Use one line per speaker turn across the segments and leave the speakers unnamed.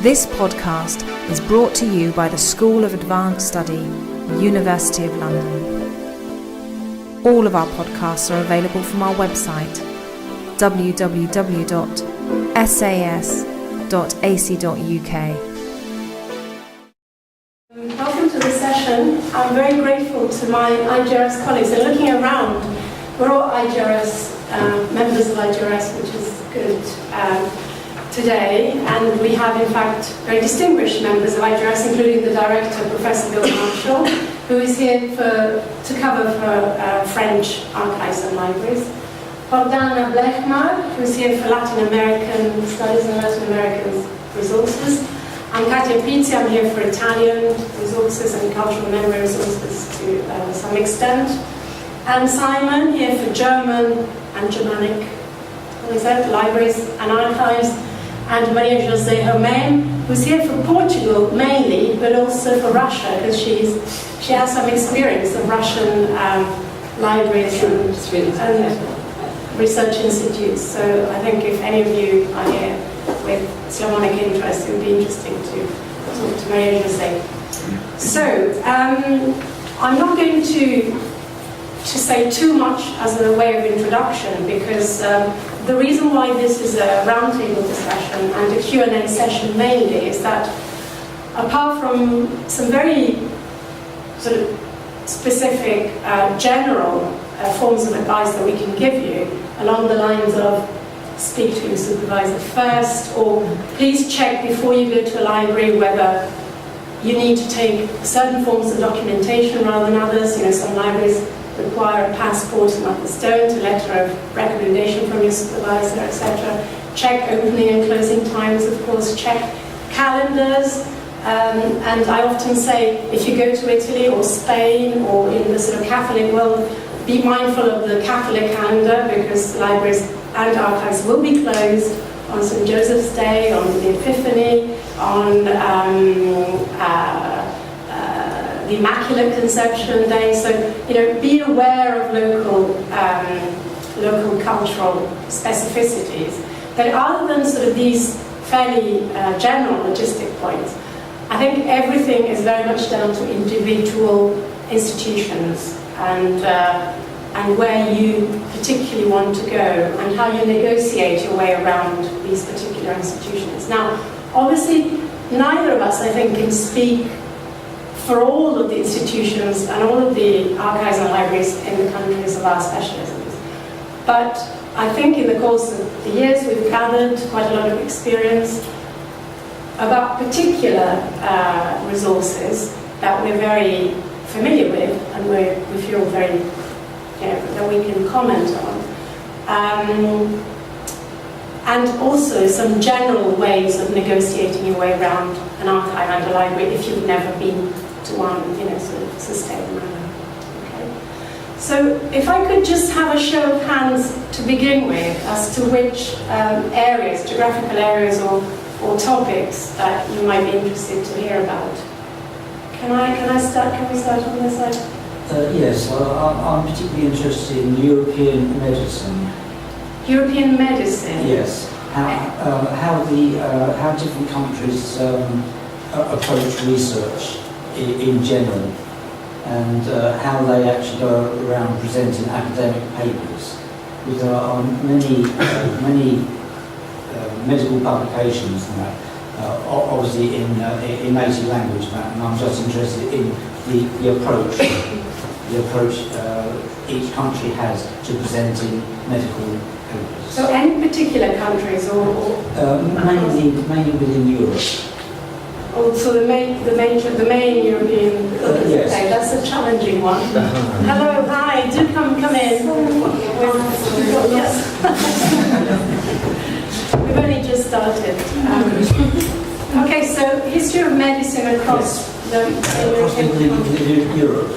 This podcast is brought to you by the School of Advanced Study, University of London. All of our podcasts are available from our website, www.sas.ac.uk.
Welcome to the session. I'm very grateful to my IGRS colleagues. And looking around, we're all IGRS, members of IGRS, which is good today. And we have, in fact, very distinguished members of IGRS, including the director, Professor Bill Marshall, who is here to cover for French archives and libraries. Jordana Blejmar, who is here for Latin American studies and Latin American resources. I'm Katia Pizzi, I'm here for Italian resources and cultural memory resources to some extent. And Simon, here for German and Germanic, libraries and archives. And Maria-José, Homem, who's here for Portugal mainly, but also for Russia, because she has some experience of Russian libraries and research institutes. So I think if any of you are here with Slavonic interest, it would be interesting to talk to Maria-José. So I'm not going to say too much as a way of introduction, because the reason why this is a roundtable discussion and a Q&A session mainly is that apart from some very sort of specific general forms of advice that we can give you along the lines of speak to your supervisor first, or please check before you go to a library whether you need to take certain forms of documentation rather than others. You know, some libraries require a passport and others don't, a letter of recommendation from your supervisor, etc. Check opening and closing times, of course, check calendars. And I often say, if you go to Italy or Spain or in the sort of Catholic world, be mindful of the Catholic calendar, because libraries and archives will be closed on St. Joseph's Day, on the Epiphany, on the Immaculate Conception Day. So, you know, be aware of local cultural specificities. But other than sort of these fairly general logistic points, I think everything is very much down to individual institutions and where you particularly want to go and how you negotiate your way around these particular institutions. Now, obviously, neither of us, I think, can speak for all of the institutions and all of the archives and libraries in the countries of our specialisms. But I think in the course of the years we've gathered quite a lot of experience about particular resources that we're very familiar with and we feel very, you know, that we can comment on. And also some general ways of negotiating your way around an archive and a library if you've never been to one, you know, sort of sustained manner. Okay. So if I could just have a show of hands to begin with as to which areas, geographical areas or topics that you might be interested to hear about. Can we start on this side?
Yes, I'm particularly interested in European medicine.
European medicine?
Yes. How different countries approach research in general, and how they actually go around presenting academic papers. There are many medical publications and that, obviously in native language, and I'm just interested in the approach each country has to presenting medical papers.
So any particular countries or
mainly within Europe.
Oh, so the main European.
Yes.
Okay, that's a challenging one. Hello, hi, do come in. Yes. We've only just started. Okay, so history of medicine across
Europe.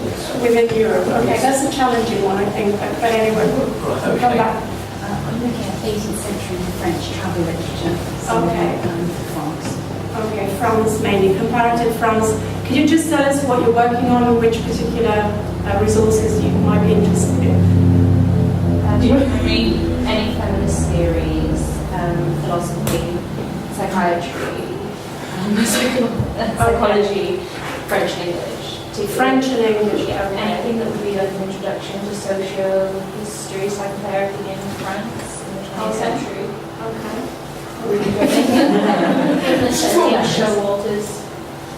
Yes.
Within Europe. Okay, that's a challenging one, I think. But anyway, we'll come back.
I'm looking at 18th century French travel literature.
Okay.
France.
Okay, France mainly, comparative France. Could you just tell us what you're working on and which particular resources you might be interested in?
Do you read any feminist theories, philosophy, psychiatry, psychology, French and English.
French and English.
Yeah,
Okay.
and I think that would be like an introduction to social history, psychotherapy in France in the 20th century.
Okay.
Show Walters,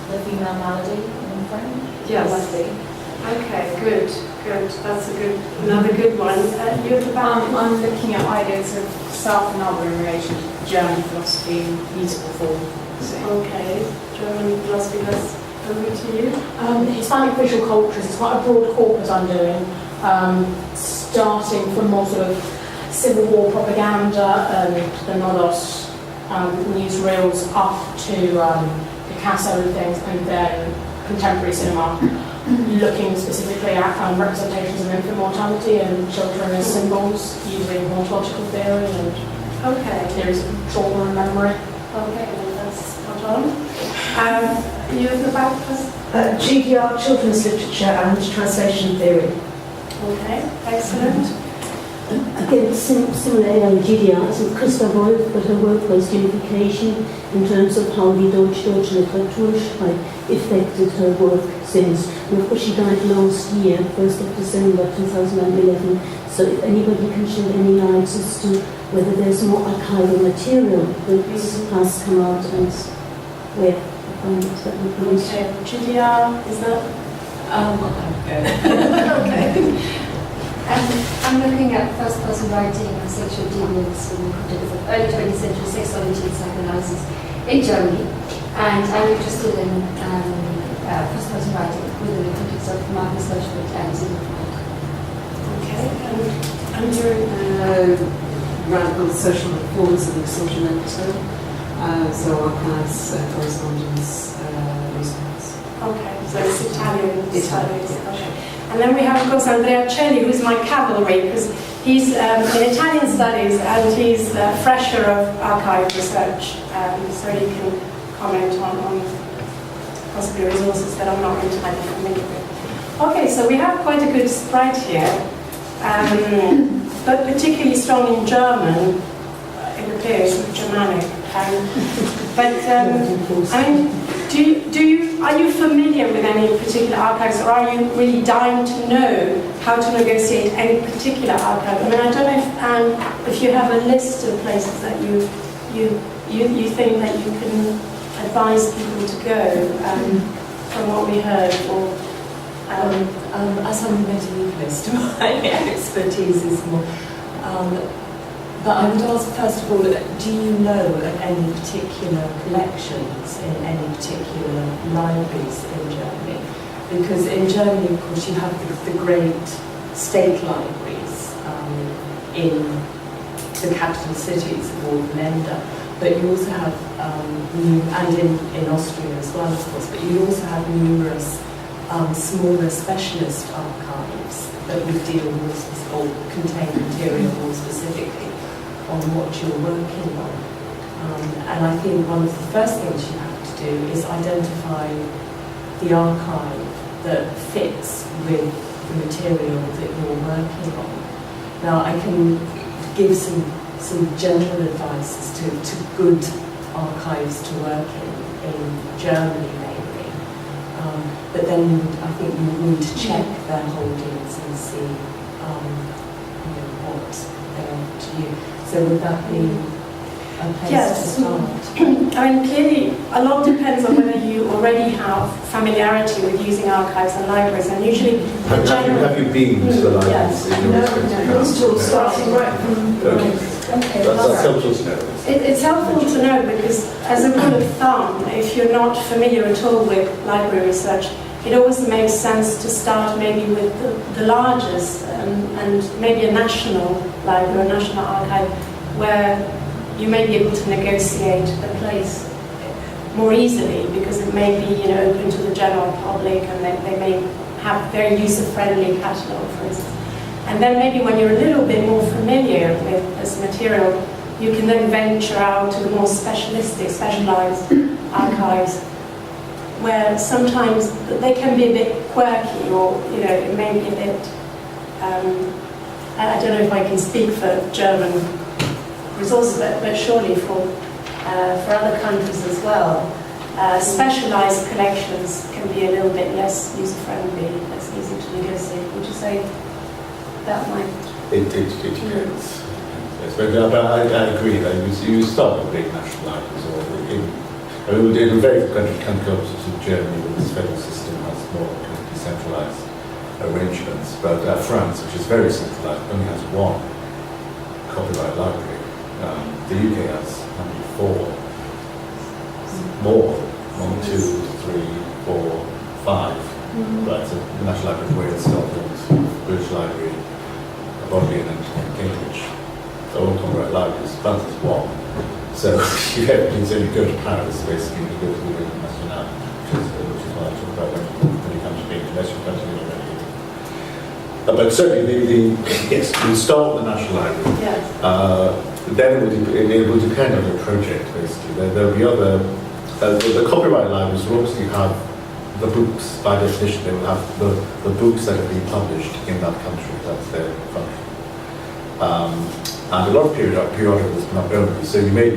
The Female Malady in French.
Yes.
Lovely.
Okay, good. That's another good one. You're about.
I'm looking at ideas of self and other in relation to German philosophy and musical form.
Okay, German philosophy. That's over to you.
Hispanic visual cultures is quite a broad corpus I'm doing, starting from more sort of Civil War propaganda and the Nodos newsreels up to Picasso and things, and then contemporary cinema, looking specifically at representations of infant mortality and children as symbols, using ontological theory and theories of trauma and memory.
Okay, well, that's spot on. You have the back first?
GDR, children's literature and translation theory.
Okay, excellent.
Again, similar GDR, also Christa Wolf, but her work was unification in terms of how the Deutsche Literaturstreit affected her work since. And of course she died last year, 1st of December 2011, so if anybody can shed any light as to whether there's more archival material that has come out and where to find it, that would be useful.
Okay, GDR, is that? Okay.
I'm looking at first-person writing and sexual deviance in the context of early 20th century sexology and psychoanalysis in Germany, and I'm interested in first-person writing within the context of Marcus Hirschfeld and Zygmunt.
Okay, and you're
radical social reforms and Risorgimento, so archives, correspondence, response.
okay, so it's Italian studies.
Yeah.
Okay. And then we have, of course, Andrea who's my cavalry, because he's in Italian studies and he's fresher of archive research, so he can comment on possibly resources that I'm not entirely familiar with. Okay, so we have quite a good spread here, but particularly strong in German, it appears, Germanic. Are you familiar with any particular archives, or are you really dying to know how to negotiate any particular archive? I mean, I don't know if you have a list of places that you think that you can advise people to go from what we heard, or
as I'm going to leave list, my expertise is more. But I would ask, first of all, do you know of any particular collections in any particular libraries in Germany? Because in Germany, of course, you have the great state libraries in the capital cities of all the Länder, but you also have, and in Austria as well, of course, but you also have numerous smaller specialist archives that would deal with or contain material more specifically on what you're working on. And I think one of the first things you have to do is identify the archive that fits with the material that you're working on. Now, I can give some general advice as to good archives to work in Germany mainly. But then I think you need to check their holdings and see what they offer to you. So would that be a place to start?
I mean, clearly, a lot depends on whether you already have familiarity with using archives and libraries, and usually the general...
Have you been to the libraries?
Starting right from... Okay,
That's helpful to know.
It's helpful to know because, as a rule of thumb, if you're not familiar at all with library research, it always makes sense to start maybe with the largest and maybe a national library, a national archive, where you may be able to negotiate a place more easily because it may be open to the general public, and they may have very user-friendly catalogue, for instance. And then maybe when you're a little bit more familiar with this material, you can then venture out to the more specialized archives, where sometimes they can be a bit quirky, or it may be a bit. I don't know if I can speak for German resources, but surely for other countries as well. specialised collections can be a little bit less user-friendly, less easy to negotiate. Would you say that might...
It depends. Yes, but I agree that you start with big national libraries, in very countries in Germany, where this federal system has more kind of decentralised arrangements, but France, which is very centralised, only has one copyright library. The UK has only 4. More, 1, 2, 3, 4, 5. Right, so the National Library of Wales, Scotland, British Library, Bodleian and Cambridge. They're all copyright libraries. France is 1. So you go to Paris, basically, you go to the National, which is what I talk about when it comes to being international countries already. But certainly, yes, you start with the National Library.
Yes.
Then it will depend on the project, basically. There will be other... the copyright libraries will obviously have the books, by definition, they will have the books that have been published in that country. That's their function. And a lot of periodicals not only. So you may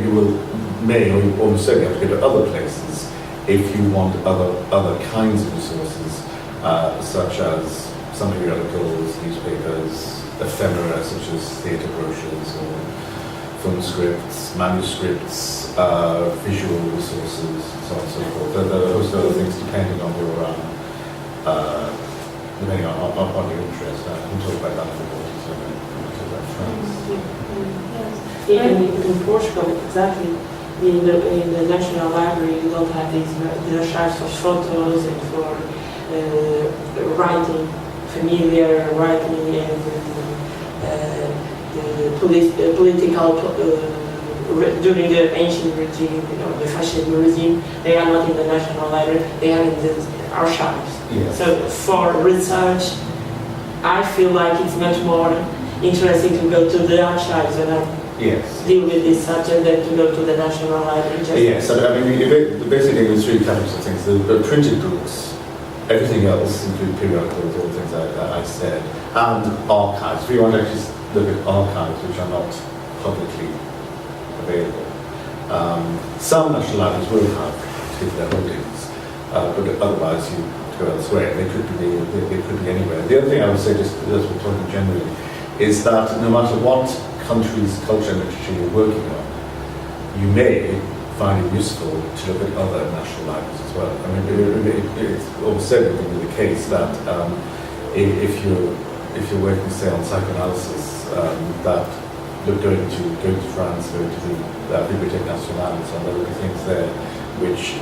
or you almost certainly have to go to other places if you want other kinds of resources, such as some periodicals, newspapers, ephemera such as theatre brochures or film scripts, manuscripts, visual resources, so on and so forth. There are a host of other things depending on your interest. I can talk about that for what so when I talk about France.
In Portugal, exactly. In the National Library, you don't have these archives for photos and for writing, familiar writing, and the political. During the ancient regime, the fascist regime, they are not in the National Library, they are in the archives.
Yes.
So for research, I feel like it's much more interesting to go to the archives and deal with this subject than to go to the National Library.
Yes, I mean, basically there's 3 categories of things. The printed books, everything else, including periodicals, all the things I said, and archives. If you want to actually look at archives which are not publicly available. Some national libraries will have particular holdings, but otherwise you have to go elsewhere. They could be anywhere. The other thing I would say, just as we're talking generally, is that no matter what country's culture and literature you're working on, you may find it useful to look at other national libraries as well. I mean, it's almost certainly going to be the case that if you're working, say, on psychoanalysis, that going to France, going to the Bibliothèque Nationale, and some other things there, which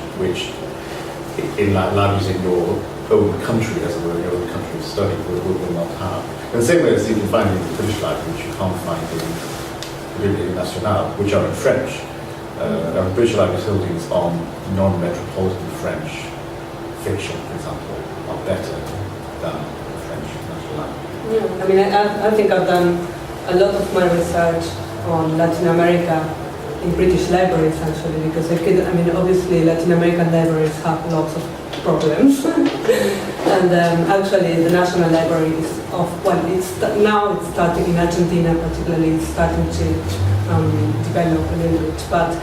in libraries in your own country, as it were, your own country of study, will not have. In the same way as you can find in the British Library, which you can't find in the Bibliothèque Nationale, which are in French. The British Library's holdings on non-metropolitan French fiction, for example, are better than the French National Library.
Yeah, I mean, I think I've done a lot of my research on Latin America in British libraries, actually, because obviously Latin American libraries have lots of problems. And actually the National Library is now it's starting in Argentina particularly, it's starting to develop a little bit. But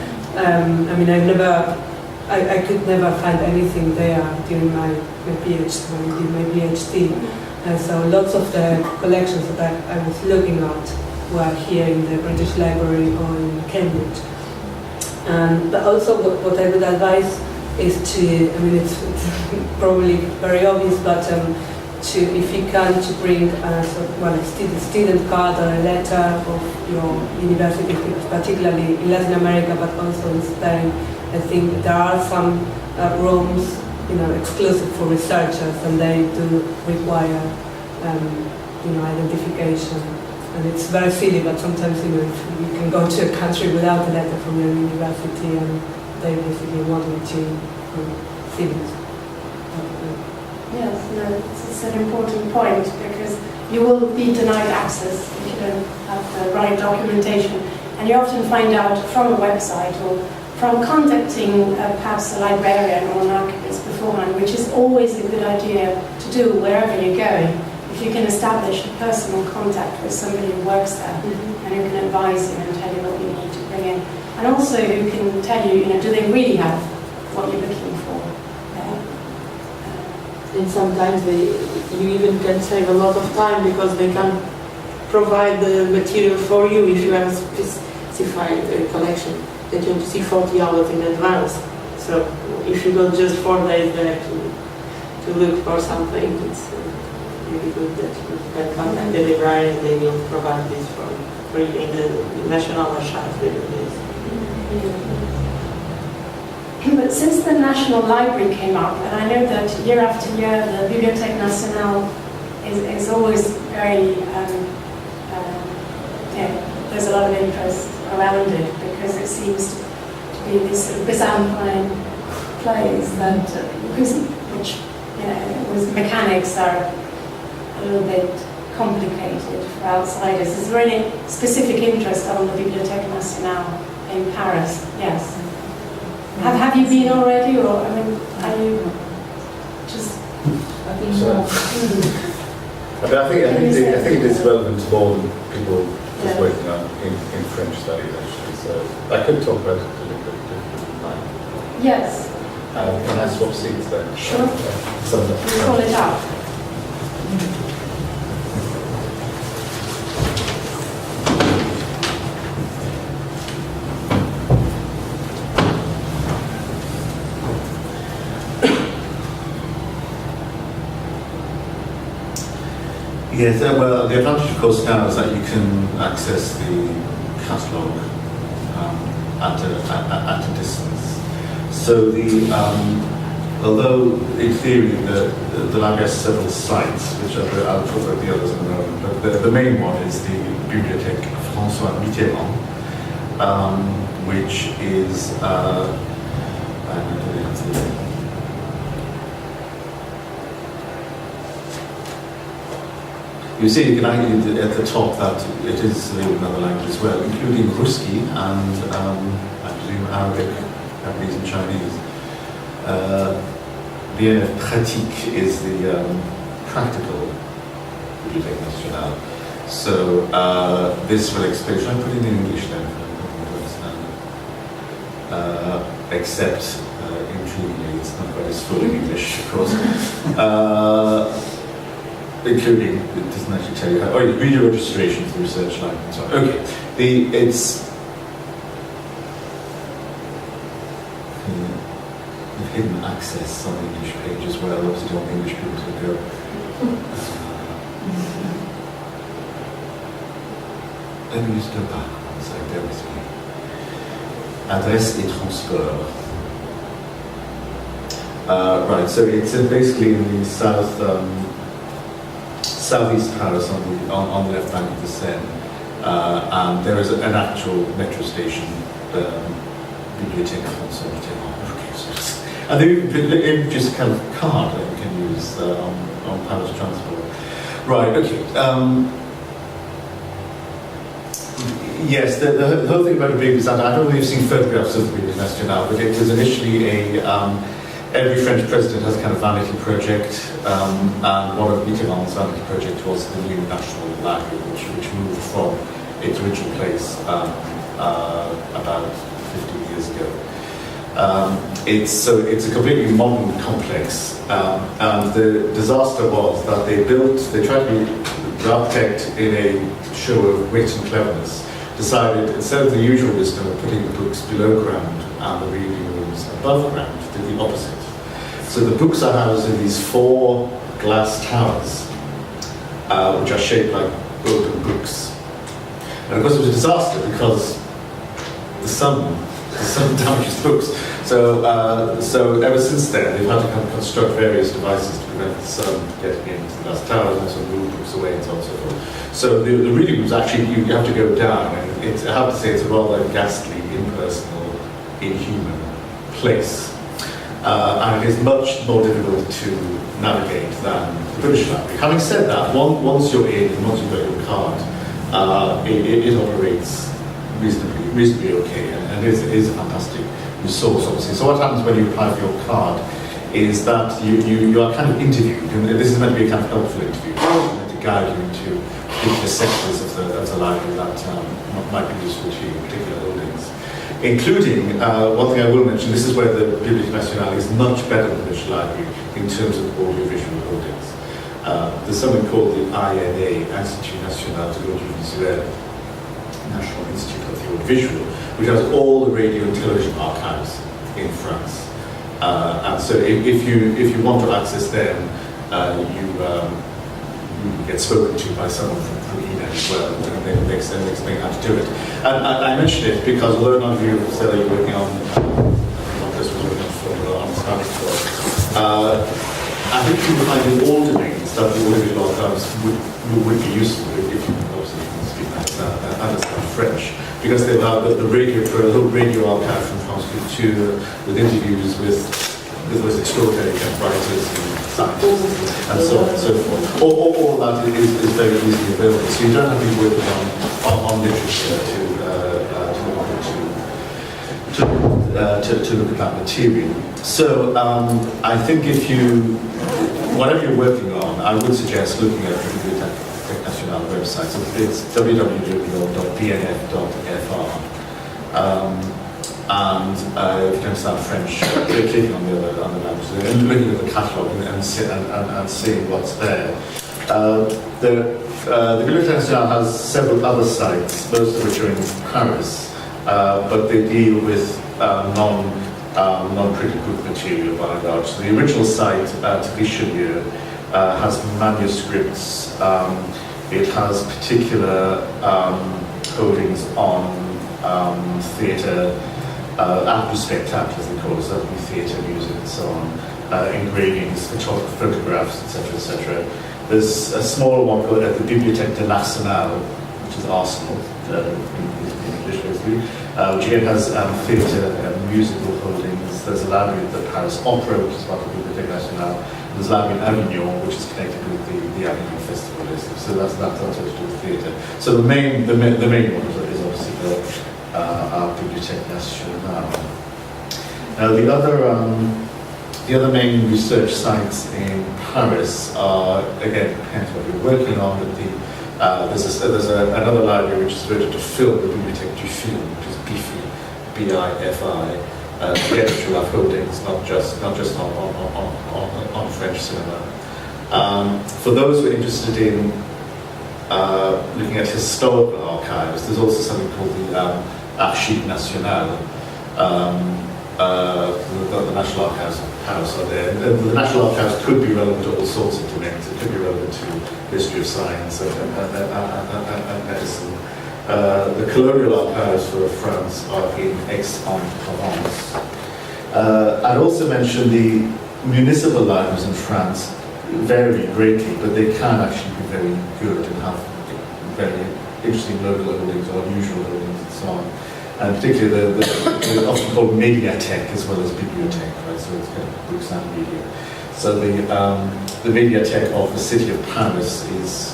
I could never find anything there during my PhD, when I did my PhD. So lots of the collections that I was looking at were here in the British Library or in Cambridge. But also what I would advise is to, it's probably very obvious, but if you can, to bring a student card or a letter of your university, particularly in Latin America, but also in Spain. I think there are some rooms, exclusive for researchers, and they do require, identification. And it's very silly, but sometimes, if you can go to a country without a letter from your university, and they basically want you to see it.
Yes, it's an important point, because you will be denied access if you don't have the right documentation. And you often find out from a website or from contacting perhaps a librarian or an archivist beforehand, which is always a good idea to do wherever you're going. If you can establish a personal contact with somebody who works there, and who can advise you and tell you what you need to bring in. And also who can tell you, do they really have what you're looking
and sometimes you even can save a lot of time because they can provide the material for you if you have a specified collection that you want to see 40 hours in advance. So if you go just 4 days there to look for something, it's really good that you can contact the librarian and they will provide this for you in the National Archives database.
But since the National Library came up, and I know that year after year the Bibliothèque Nationale is always very, there's a lot of interest around it because it seems to be these sort of Byzantine plays that, which, with mechanics are a little bit complicated for outsiders. Is there any specific interest on the Bibliothèque Nationale in Paris? Yes. Have you been already, or are you just?
I think it is relevant to more than people just working on in French studies actually. So I could talk about it a little bit differently.
Yes.
Can I swap seats then?
Sure. Call it up.
Yes, well, the advantage, of course, now is that you can access the catalogue at a distance. So although in theory the library has several sites, which I'll talk about the others in a moment, but the main one is the Bibliothèque François Mitterrand, which is you see, you can argue at the top that it is another language as well, including Ruski and I presume Arabic, Japanese and Chinese. The NF pratique is the practical Bibliothèque Nationale. So this will explain. Should I put it in English then? Except, intriguingly, it's not quite as full in English, of course. Including, it doesn't actually tell you how, reader registration for research line and so on. Okay, it's hidden access on the English page as well, obviously don't want English people to go. Let me just go back one sec, there with me. Adresse et transport. Right, so it's basically in the southeast Paris on the left bank of the Seine, and there is an actual metro station, Bibliothèque François Mitterrand. And they even just a kind of card that you can use on Paris transport. Right, okay. Yes, the whole thing about the Bibliothèque Nationale, I don't know if you've seen photographs of the Bibliothèque Nationale, but it was initially every French president has a kind of vanity project, and one of Mitterrand's vanity project was the new National Library, which moved from its original place about 50 years ago. It's a completely modern complex, and the disaster was that they tried to be the architect in a show of wit and cleverness, decided instead of the usual wisdom of putting the books below ground and the reading rooms above ground, did the opposite. So the books are housed in these 4 glass towers, which are shaped like open books. And of course it was a disaster because the sun damages books. So ever since then they've had to kind of construct various devices to prevent the sun getting into the glass towers and also move books away and so on and so forth. So the reading rooms actually, you have to go down, and I have to say it's a rather ghastly, impersonal, inhuman place. And it is much more difficult to navigate than the British Library. Having said that, once you're in, and once you've got your card, it operates reasonably okay, and it is a fantastic resource, obviously. So what happens when you apply for your card is that you are kind of interviewed, and this is meant to be a kind of helpful interview, meant to guide you into particular sectors of the library that might be useful to you, particular holdings. including, one thing I will mention, this is where the Bibliothèque Nationale is much better than the National Library in terms of audiovisual holdings. There's something called the INA, Institut National de l'Audiovisuel, National Institute of the Audiovisual, which has all the radio and television archives in France. And so if you want to access them, you get spoken to by someone from ENA as well, and they explain how to do it. And I mention it because although none of you said that you're working on what this was working on Spanish for, I think you will find in all domains that the audiovisual archives would be useful if you obviously can speak understand French, because they allow the radio, for a little radio archive from France Culture with interviews with those extraordinary writers and scientists and so on and so forth. All that is very easily available, so you don't have to be working on literature to look at that material. So I think whatever you're working on, I would suggest looking at the Bibliothèque Nationale website. So it's www.bnf.fr. And if you don't understand French, clicking on the language and looking at the catalogue and seeing what's there. The Bibliothèque Nationale has several other sites, most of which are in Paris, but they deal with non-printed book material by and large. So the original site at Richelieu has manuscripts. It has particular holdings on theatre, art du spectacle, as they call it, so that would be theatre, music, and so on, engravings, photographs, etc., etc. There's a smaller one called at the Bibliothèque de l'Arsenal, which is Arsenal in English, basically, which again has theatre and musical holdings. There's a library at the Paris Opera, which is part of the Bibliothèque Nationale. There's a library in Avignon, which is connected with the Avignon Festival. So that's what to do with theatre. So the main one is obviously our Bibliothèque Nationale. Now the other main research sites in Paris are, again, depends what you're working on. But there's another library which is devoted to film, the Bibliothèque du Film, which is BIFI, B-I-F-I. Again, which will have holdings not just on French cinema. For those who are interested in looking at historical archives, there's also something called the Archives Nationales. The National Archives of Paris are there. And the National Archives could be relevant to all sorts of domains. It could be relevant to history of science and medicine. The colonial archives for France are in Aix-en-Provence. I'd also mention the municipal libraries in France vary greatly, but they can actually be very good and have very interesting local holdings or unusual holdings and so on. And particularly the often called Mediathèque as well as Bibliothèque, right? So it's kind of books and media. So the Mediathèque of the city of Paris is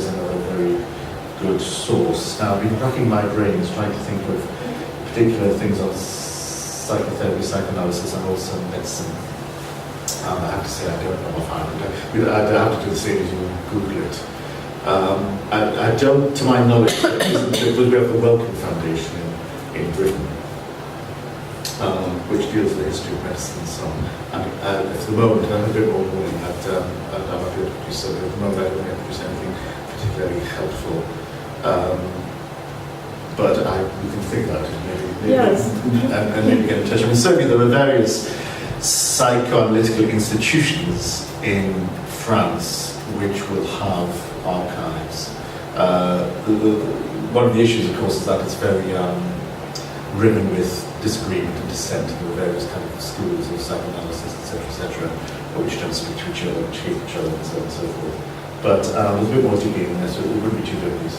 another very good source. Now I've been racking my brains trying to think of particular things on psychotherapy, psychoanalysis, and also medicine. I have to say I don't know offhand. I'd have to do the same as you Google it. I don't, to my knowledge, because we have the Wellcome Foundation in Britain, which deals with the history of medicine and so on. And at the moment, I'm a bit more warning that I might be able to produce something. At the moment, I don't think I produce anything particularly helpful. But we can think about it, maybe
Yes.
and maybe get in touch. I mean, certainly there are various psychoanalytical institutions in France which will have archives. One of the issues, of course, is that it's very riven with disagreement and dissent. There are various kind of schools of psychoanalysis, etc., which don't speak to each other, which hate each other, and so on and so forth. But there's a bit more digging in there, so it wouldn't be too difficult to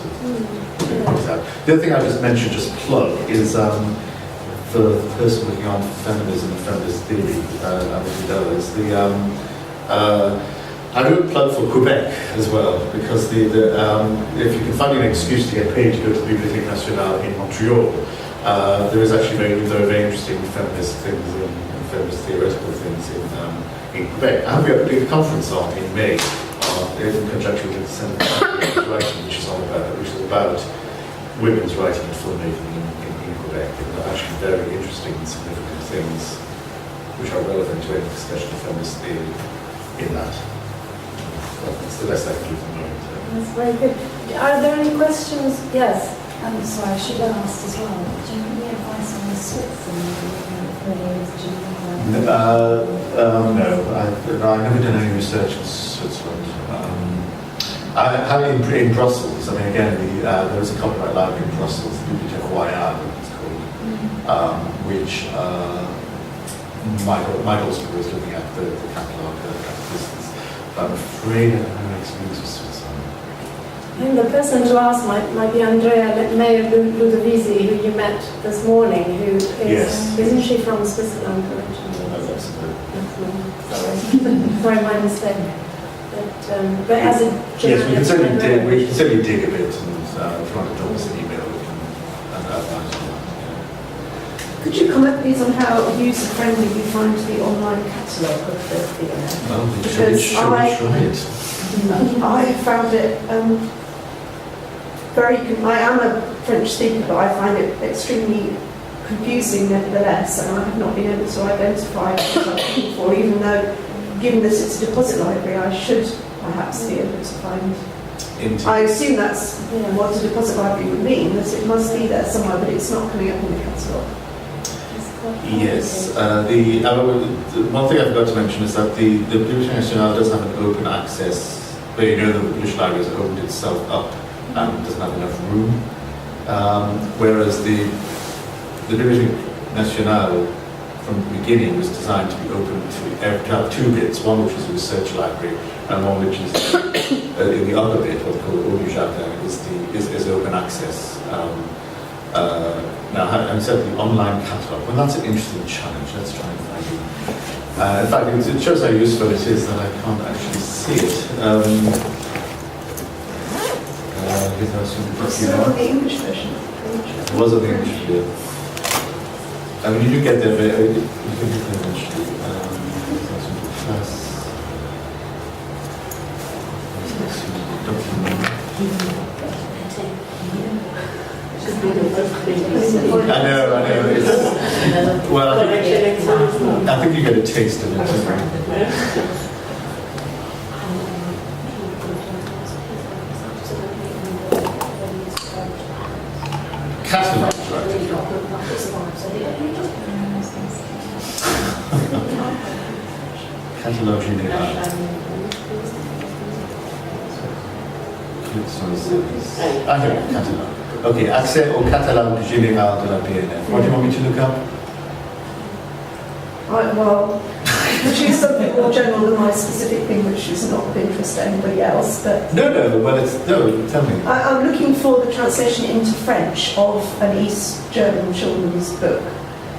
figure this out. The other thing I just mentioned, just plug, is for the person working on feminism and feminist theory, I would plug for Quebec as well, because if you can find an excuse to get paid to go to the Bibliothèque Nationale in Montreal, there is actually very interesting feminist things and feminist theoretical things in Quebec. And we have a big conference on in May, in conjunction with the Centre for Writing, which is about women's writing and filmmaking in Quebec. And I actually very interesting and significant things which are relevant to any discussion of feminist theory in that. Well, that's the best I can do for the moment.
That's very good. Are there any questions? Yes.
I'm sorry, I should have asked as well. Do you have any advice on the Switzerland?
No, I've never done any research in Switzerland. In Brussels, I mean, again, there was a copyright library in Brussels, the Bibliothèque Royale, it's called, which Michael's was looking at the catalogue at a distance. But I'm afraid I don't have any experience with Switzerland.
I think the person to ask might be Andrea, Mayor Ludowisy, who you met this morning, who is,
yes.
Isn't she from Switzerland originally? Sorry, my mistake. But as a
yes, we can certainly dig a bit, and if you want to drop us an email, we can advise on that.
Could you comment please on how user-friendly you find the online catalogue of the theatre?
Well, we should try it.
I found it I am a French speaker, but I find it extremely confusing nevertheless, and I have not been able to identify what I'm looking for, even though, given that it's a deposit library, I should perhaps be able to find. I assume that's what a deposit library would mean, that it must be there somewhere, but it's not coming up in the catalogue.
Yes, the one thing I forgot to mention is that the Bibliothèque Nationale doesn't have an open access, but you know the British Library has opened itself up and doesn't have enough room, whereas the Bibliothèque Nationale from the beginning was designed to be open to have two bits, one which is a research library and one which is in the other bit, what they call the Audio Jardin, is open access. Now, having said the online catalogue, well, that's an interesting challenge. Let's try and find it. In fact, it shows how useful it is that I can't actually see it.
Was it on the English version?
It was on the English version. I mean, you do get there, but you can get there eventually. I know. It's, well, I think you get a taste of it. Catalogue, right? Catalogue général. I have catalogue. Okay, accès au catalogue général de la BNF. What do you want me to look up?
Well, choose something more general than my specific thing, which is not of interest to anybody else. But
tell me.
I'm looking for the translation into French of an East German children's book,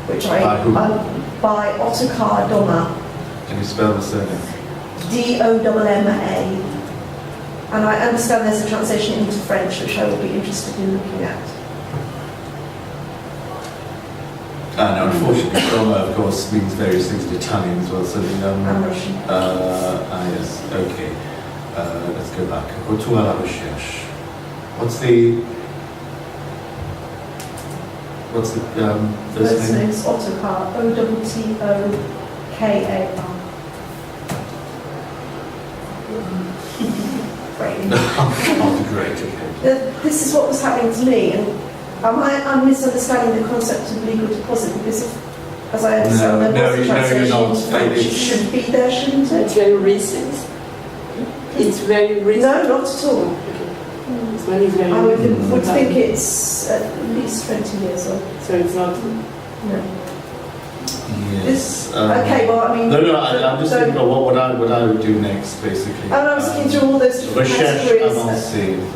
which by Ottokar Doma.
Can you spell the surname?
Domma. And I understand there's a translation into French, which I will be interested in looking at.
Now, unfortunately, Roma, of course, means various things in Italian as well. So
and Russian.
Yes, okay. Let's go back. Retour à la recherche. What's the
first name? It's Ottokar. Ottokar.
Great, okay.
This is what was happening to me, and I'm misunderstanding the concept of legal deposit, because as I understand, there was a translation into French. It should be there, shouldn't it?
It's very recent. It's very recent.
No, not at all.
Okay. It's very, very
I would think it's at least 20 years old.
So it's not.
No.
Yes.
Okay, well, I mean...
No, I'm just thinking about what I would do next, basically.
And I was looking through all those different categories.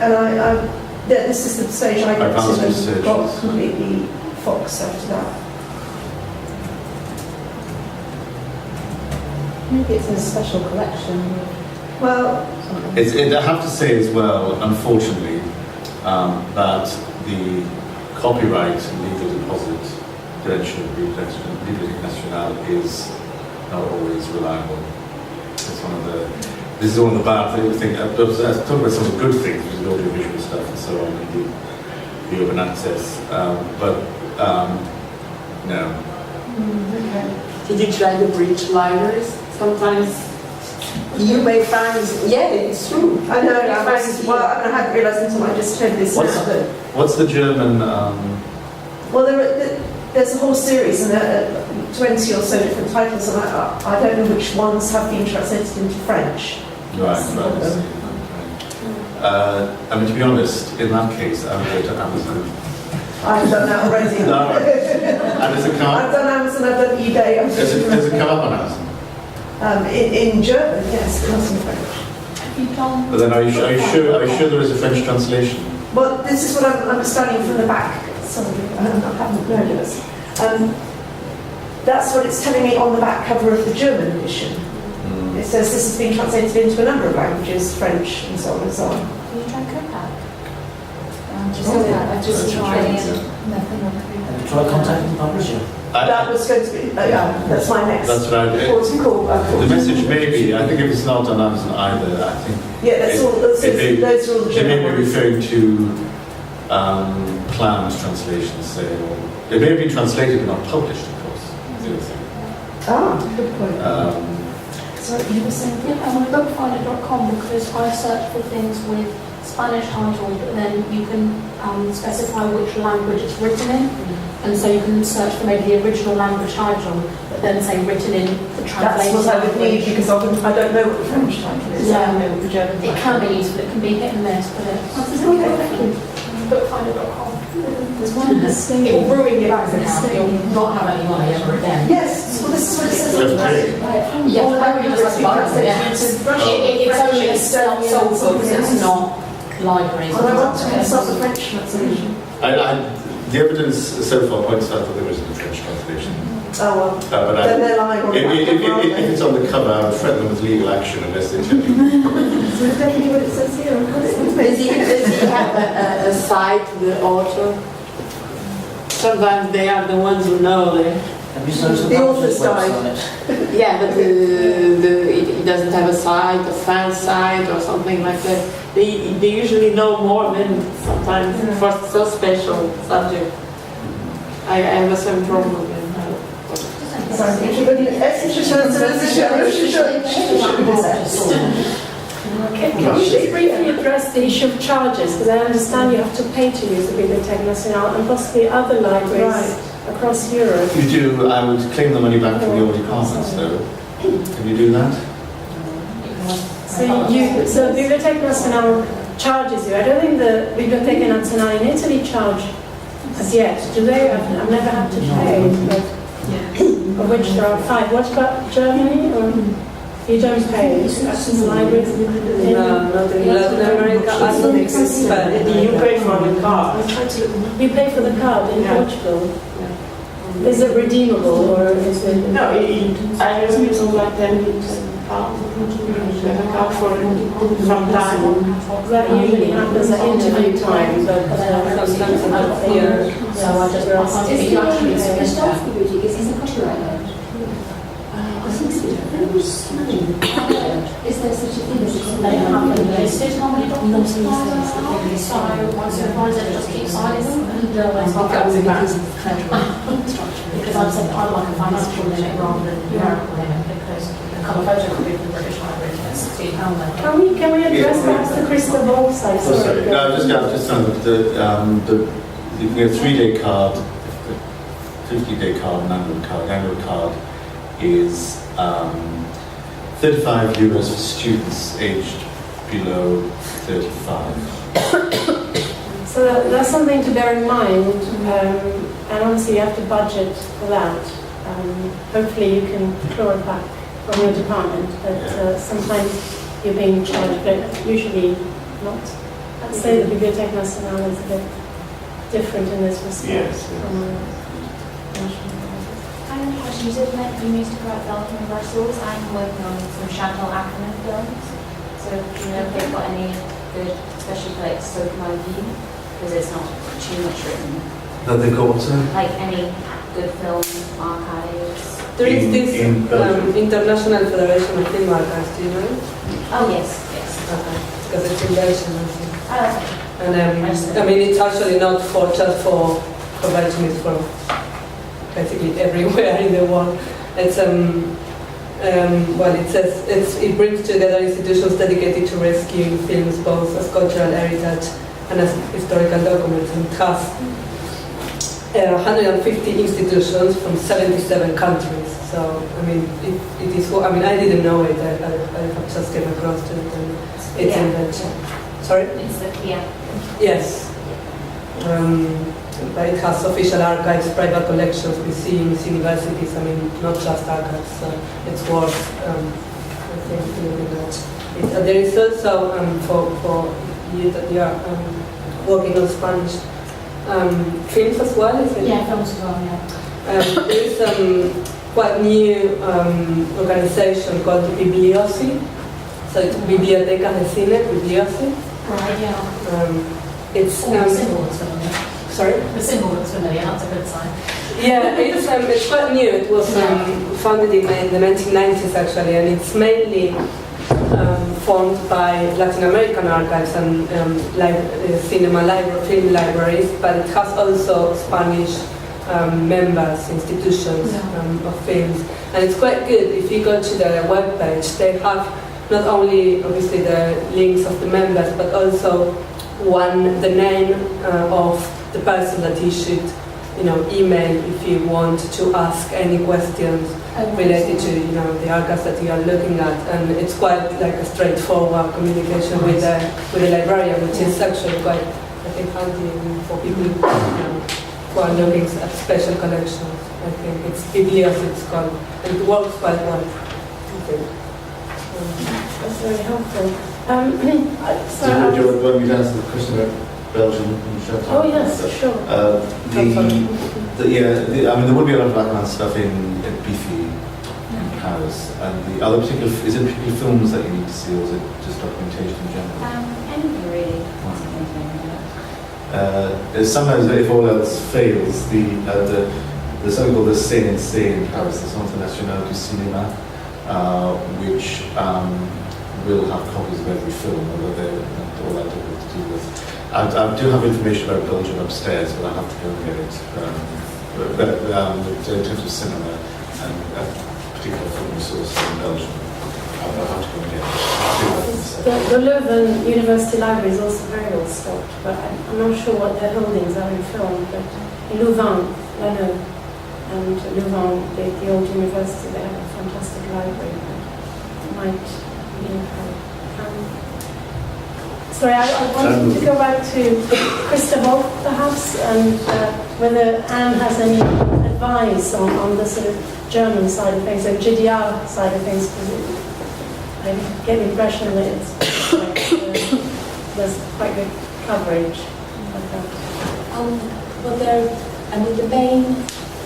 And this is the stage I got to and got completely foxed after that.
Maybe it's in a special collection.
Well...
I have to say as well, unfortunately, that the copyright and legal deposit direction of Bibliothèque Nationale is not always reliable. It's this is one of the bad things. I was talking about some of the good things, which is audiovisual stuff and so on, and the open access. But No.
Did you try the bridge libraries? Sometimes you may find, yeah, it's true.
I know, I hadn't realised until I just heard this now.
What's the German?
Well, there's a whole series and 20 or so different titles, and I don't know which ones have been translated into French.
Right. I mean, to be honest, in that case, I would go to Amazon.
I've done that already.
No, and does it come up?
I've done Amazon, I've done eBay.
Does it come up on Amazon?
In German, yes, but not in French.
But then, are you sure there is a French translation?
Well, this is what I'm understanding from the back. Sorry, I haven't known this. That's what it's telling me on the back cover of the German edition. It says this has been translated into a number of languages, French and so on and so on.
Can you try Copac?
Have you tried contacting the publisher?
That was going to be, that's my next.
That's right. The message may be, I think if it's not on Amazon either, I think...
Yeah, those are all the
They may
German
be
ones.
referring to planned translations, say, or it may be translated but not published, of course. That's the other thing.
Good point.
Sorry, you were saying?
Yeah, I'm on bookfinder.com because I search for things with Spanish titles, but then you can specify which language it's written in. And so you can search for maybe the original language title, but then say written in the translated
That's what I would need
language.
because I don't know what the French title is. I don't know what the German title
It can be useful, it can be hit and miss, but it's bookfinder.com.
There's one mistake.
It will ruin your bank account. You'll not have any money ever again.
Yes, well, this is what it says on the back.
Yeah, it's only a sold books, it's not libraries.
Well, I want to consult the French translation.
The evidence so far points out that there isn't a French translation.
Oh, well,
But
then they're lying on the back.
if it's on the cover, I would threaten them with legal action unless they tell you.
So it's definitely what it says here. I've got it.
Does he have a site, the author? Sometimes they are the ones who know them.
Have you searched
The author's
website?
Yeah, but he doesn't have a site, a fan site or something like that. They usually know more than sometimes for so special subject. I have the same problem with
Can you just briefly address the issue of charges? Because I understand you have to pay to use the Bibliothèque Nationale and possibly other libraries across Europe.
If you do, I would claim the money back from the old departments, though. Can you do that?
So the Bibliothèque Nationale charges you. I don't think the Biblioteca Nazionale in Italy charge as yet. Do they? I've never had to pay, of which there are 5. What about Germany? Or you don't pay as libraries?
No, not in Latin America. I don't exist. You pay for the card.
You pay for the card in Portugal. Is it redeemable or is it?
No, I use like 10 pounds. I have a card for some time.
That usually happens at interview time, but
Sometimes another year. So I just asked if you actually
Is
spend
it
that.
is the copyright owned? Is there such a thing as a
They
copyright?
haven't listed how many documents suppliers there are, so once you're advised, just keep signing them and because I've said I'd like a financial limit rather than a numerical limit because the colour photocopy of the British Library is £16 then.
Can we address perhaps the crystal ball size?
Oh, sorry. No, just telling you can get a 3-day card, a 50-day card, an annual card. Annual card is €35 for students aged below 35.
So that's something to bear in mind, and obviously you have to budget for that. Hopefully you can claw it back from your department, but sometimes you're being charged, but usually not. I'd say the Bibliothèque Nationale is a bit different in this respect.
Yes,
from national.
I have a question. You said that you used to write film commercials. I'm working on some Chantal Ackerman films. So do you know if they've got any good, especially for like Spoken ID, because it's not too much written.
That they got
Like any good film archives.
There is this International Federation of Film Archives, do you know?
Oh yes, yes.
Because it's in Belgium, I think.
Oh, okay.
And I mean, it's actually not for just for Belgium, it's for basically everywhere in the world. It's it brings together institutions dedicated to rescuing films both as cultural heritage and as historical documents, and it has 150 institutions from 77 countries. So, I mean, it is. I mean, I didn't know it. I have just came across it, and it's invention. Sorry?
It's the Kia.
Yes. But it has official archives, private collections, museums, universities. I mean, not just archives. So it's worth, I think, looking at it. There is also for you that you are working on Spanish films as well, isn't it?
Yeah, films as well. Yeah.
There is quite new organization called Bibliosi. So it's Biblioteca de Cine, Bibliosi.
Right, yeah.
It's
symbol looks familiar.
Sorry?
The symbol looks familiar, that's a good sign.
Yeah, it's quite new. It was founded in the 1990s actually, and it's mainly formed by Latin American archives and film libraries, but it has also Spanish members, institutions of films. And it's quite good. If you go to their webpage, they have not only obviously the links of the members, but also the name of the person that you should, email if you want to ask any questions related to, the archives that you are looking at. And it's quite like a straightforward communication with the librarian, which is actually quite, I think, handy for people who are looking at special collections. I think it's Biblios, it's called, and it works quite well.
That's very helpful.
Do you want me to answer the question about Belgium and Chateau?
Oh yes, sure.
I mean, there would be a lot of background stuff in Pizzi, Paris, and the other particular, is it particular films that you need to see, or is it just documentation in general?
Anything really.
Sometimes, if all else fails, there's something called the CNC in Paris, the Centre National du Cinéma, which will have copies of every film, although they're not all that difficult to do with. I do have information about Belgium upstairs, but I have to go and get it. In terms of cinema and a particular film resource in Belgium, I'll have to go and get it.
The Leuven University Library is also very well stocked, but I'm not sure what their holdings are in film. But in Louvain, I know, and Louvain, the old university, they have a fantastic library. Sorry, I wanted to go back to Cristobal, perhaps, and whether Anne has any advice on the sort of German side of things, the GDR side of things, because I get the impression that there's quite good coverage like that.
The main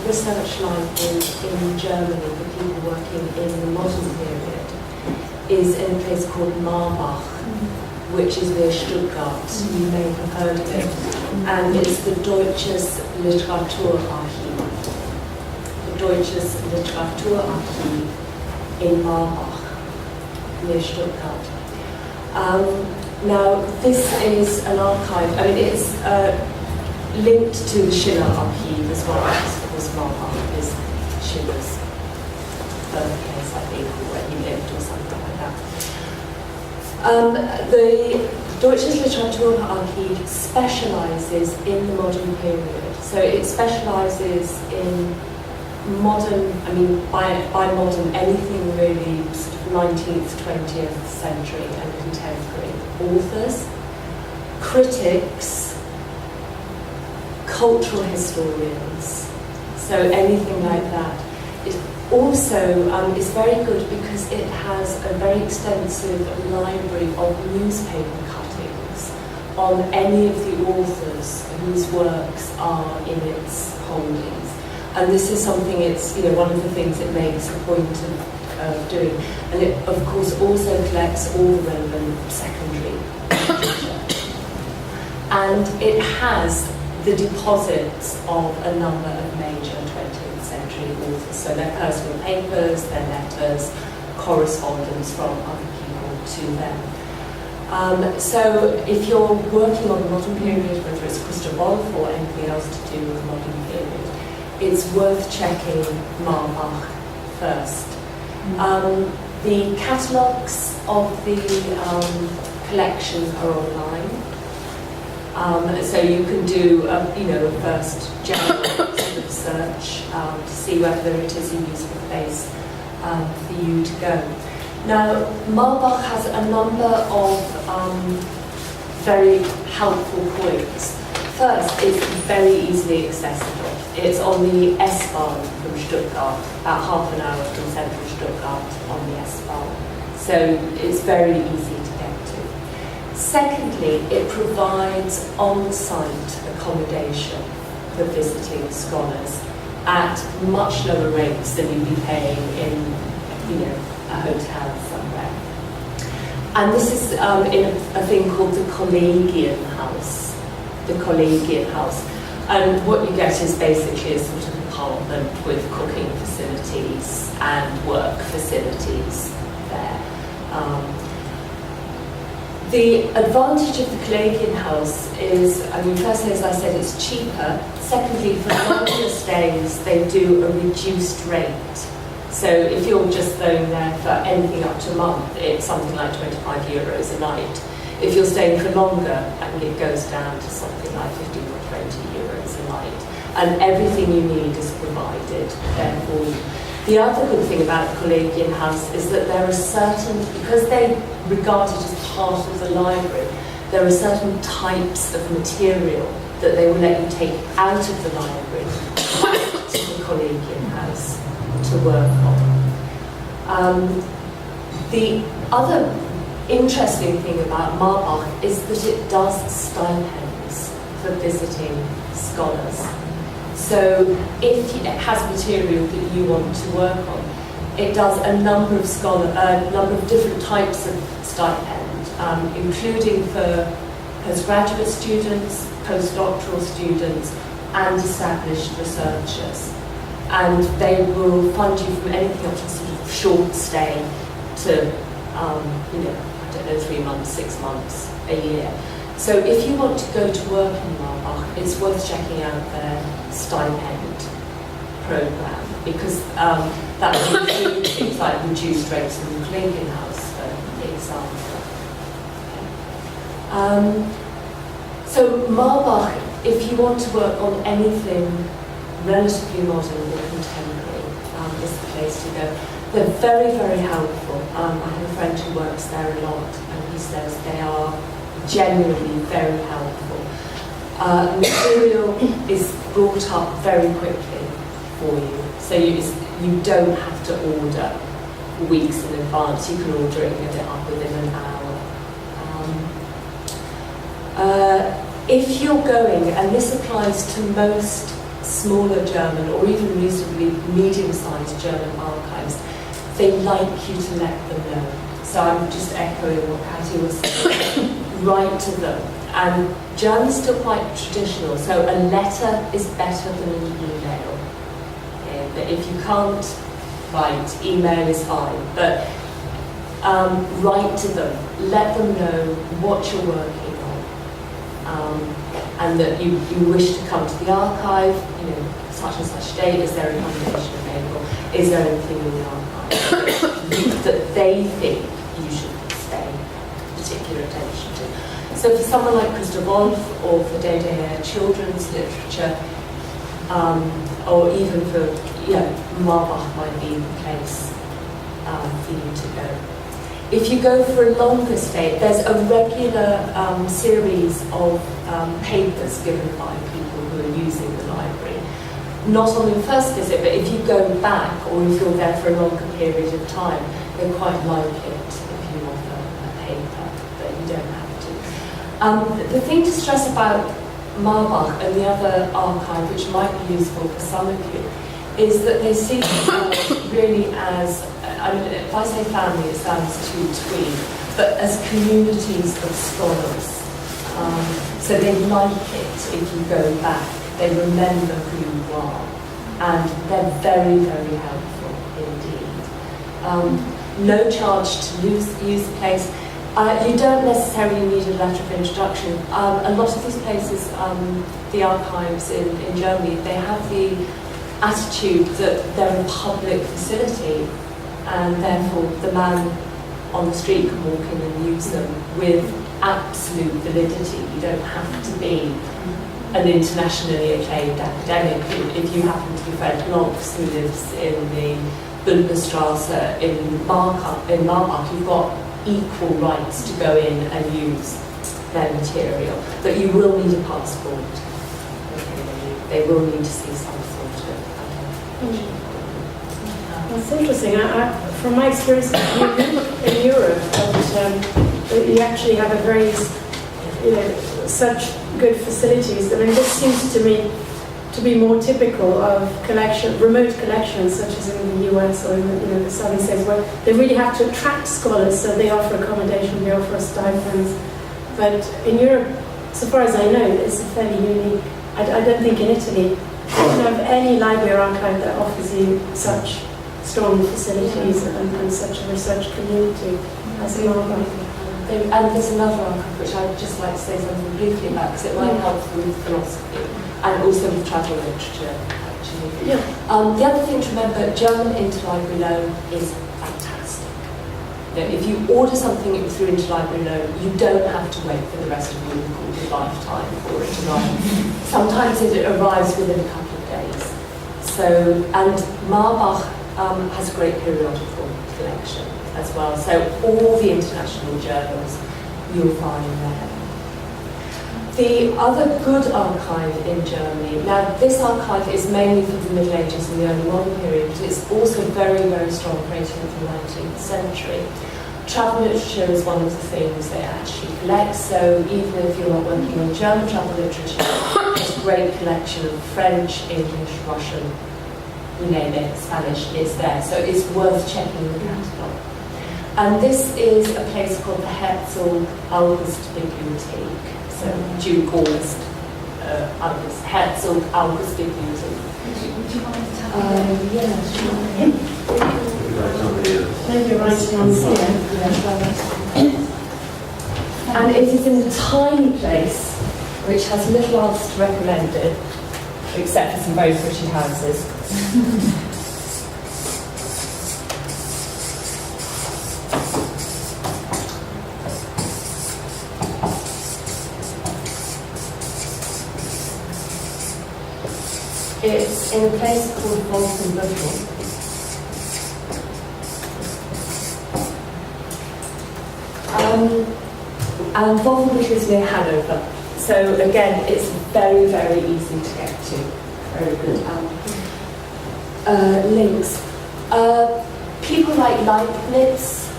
research library in Germany for people working in the modern period is in a place called Marbach, which is near Stuttgart. You may have heard of it. And it's the Deutsches Literaturarchiv. The Deutsches Literaturarchiv in Marbach, near Stuttgart. Now, this is an archive. I mean, it's linked to the Schiller Archive as well, because Marbach is Schiller's birthplace, I think, or where he lived or something like that. The Deutsches Literaturarchiv specialises in the modern period. So it specialises in modern, by modern, anything really sort of 19th, 20th century and contemporary authors, critics, cultural historians, so anything like that. It also is very good because it has a very extensive library of newspaper cuttings on any of the authors whose works are in its holdings. And this is something, it's one of the things it makes a point of doing. And it, of course, also collects all the relevant secondary literature. And it has the deposits of a number of major 20th century authors. So their personal papers, their letters, correspondence from other people to them. So if you're working on the modern period, whether it's Cristobal or anything else to do with the modern period, it's worth checking Marbach first. The catalogues of the collections are online, so you can do a first general sort of search to see whether it is a useful place for you to go. Now, Marbach has a number of very helpful points. First, it's very easily accessible. It's on the S-Bahn from Stuttgart, about half an hour from central Stuttgart on the S-Bahn. So it's very easy to get to. Secondly, it provides on-site accommodation for visiting scholars at much lower rates than you'd be paying in, a hotel somewhere. And this is in a thing called the Kollegienhaus. The Kollegienhaus. And what you get is basically a sort of apartment with cooking facilities and work facilities there. The advantage of the Kollegienhaus is, firstly, as I said, it's cheaper. Secondly, for longer stays, they do a reduced rate. So if you're just going there for anything up to a month, it's something like €25 a night. If you're staying for longer, I think it goes down to something like €15 or €20 a night. And everything you need is provided there for you. The other good thing about the Kollegienhaus is that there are certain, because they regard it as part of the library, there are certain types of material that they will let you take out of the library to the Kollegienhaus to work on. The other interesting thing about Marbach is that it does stipends for visiting scholars. So if it has material that you want to work on, it does a number of different types of stipend, including for postgraduate students, postdoctoral students, and established researchers. And they will fund you from anything up to sort of short stay to, 3 months, 6 months, a year. So if you want to go to work in Marbach, it's worth checking out their stipend program, because that will include things like reduced rates in the Kollegienhaus, for example. So Marbach, if you want to work on anything relatively modern or contemporary, is the place to go. They're very, very helpful. I have a friend who works there a lot, and he says they are genuinely very helpful. Material is brought up very quickly for you, so you don't have to order weeks in advance. You can order it and get it up within an hour. If you're going, and this applies to most smaller German or even reasonably medium-sized German archives, they like you to let them know. So I'm just echoing what Katia was saying. Write to them. And German's still quite traditional, so a letter is better than an email. Okay? But if you can't write, email is fine. But write to them. Let them know what you're working on. And that you wish to come to the archive, such and such date, is there accommodation available? Is there anything in the archive that they think you should pay particular attention to? So for someone like Christoph Wolf, or for Day children's literature, or even for, Marbach might be the place for you to go. If you go for a longer stay, there's a regular series of papers given by people who are using the library. Not on your first visit, but if you go back or if you're there for a longer period of time, they quite like it if you offer a paper, but you don't have to. The thing to stress about Marbach and the other archive, which might be useful for some of you, is that they see themselves really as, if I say family, it sounds too twee, but as communities of scholars. So they like it if you go back. They remember who you are. And they're very, very helpful indeed. No charge to use the place. You don't necessarily need a letter of introduction. A lot of these places, the archives in Germany, they have the attitude that they're a public facility and therefore the man on the street can walk in and use them with absolute validity. You don't have to be an internationally acclaimed academic. If you happen to be Fred Knox, who lives in the Bundesstrasse in Marbach, you've got equal rights to go in and use their material. But you will need a passport. They will need to see some sort of
That's interesting. From my experience in Europe, you actually have a very, such good facilities. I mean, this seems to me to be more typical of remote collections, such as in the US or in the southern states, where they really have to attract scholars, so they offer accommodation, they offer stipends. But in Europe, so far as I know, it's fairly unique. I don't think in Italy you don't have any library or archive that offers you such strong facilities and such a research community as Marbach.
And there's another archive which I'd just like to say something briefly about, because it might help with philosophy and also with travel literature, actually.
Yeah.
The other thing to remember, German interlibrary loan is fantastic. If you order something through interlibrary loan, you don't have to wait for the rest of your lifetime for it to arrive. Sometimes it arrives within a couple of days. So, and Marbach has a great periodical collection as well. So all the international journals you'll find there. The other good archive in Germany, now this archive is mainly for the Middle Ages and the early modern period, but it's also very, very strong for 18th and 19th century. Travel literature is one of the things they actually collect, so even if you're not working on German travel literature, there's a great collection of French, English, Russian, you name it, Spanish is there, so it's worth checking the catalogue. And this is a place called the Herzog August Bibliothek, so Duke August, Herzog August Bibliothek.
Would you mind telling me?
Yeah, sure.
Maybe writing on here.
And it is in a tiny place which has little else to recommend it, except for some very pretty houses. It's in a place called Wolfenbüttel. And Wolfenbüttel is near Hanover. So again, it's very, very easy to get to. Very good. Links. People like Leibniz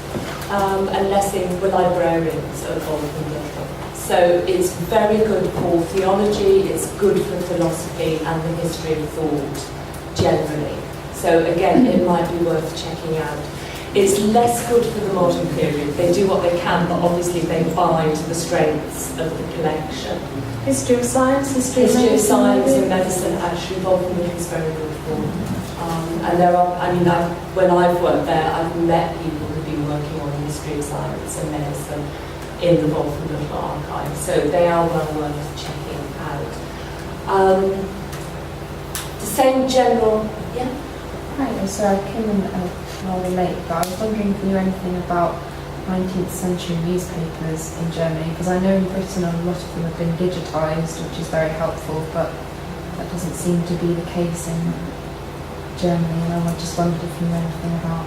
and Lessing were librarians of Wolfenbüttel. So it's very good for theology, it's good for philosophy and the history of thought generally. So again, it might be worth checking out. It's less good for the modern period. They do what they can, but obviously they buy to the strengths of the collection.
History of science,
history of science and medicine, actually, Wolfenbüttel is very good for. And there are, I mean, when I've worked there, I've met people who've been working on history of science and medicine in the Wolfenbüttel archive, so they are well worth checking out. The same general, yeah?
Hi, so I came in rather late, but I was wondering if you knew anything about 19th century newspapers in Germany, because I know in Britain a lot of them have been digitised, which is very helpful, but that doesn't seem to be the case in Germany, and I just wondered if you know anything about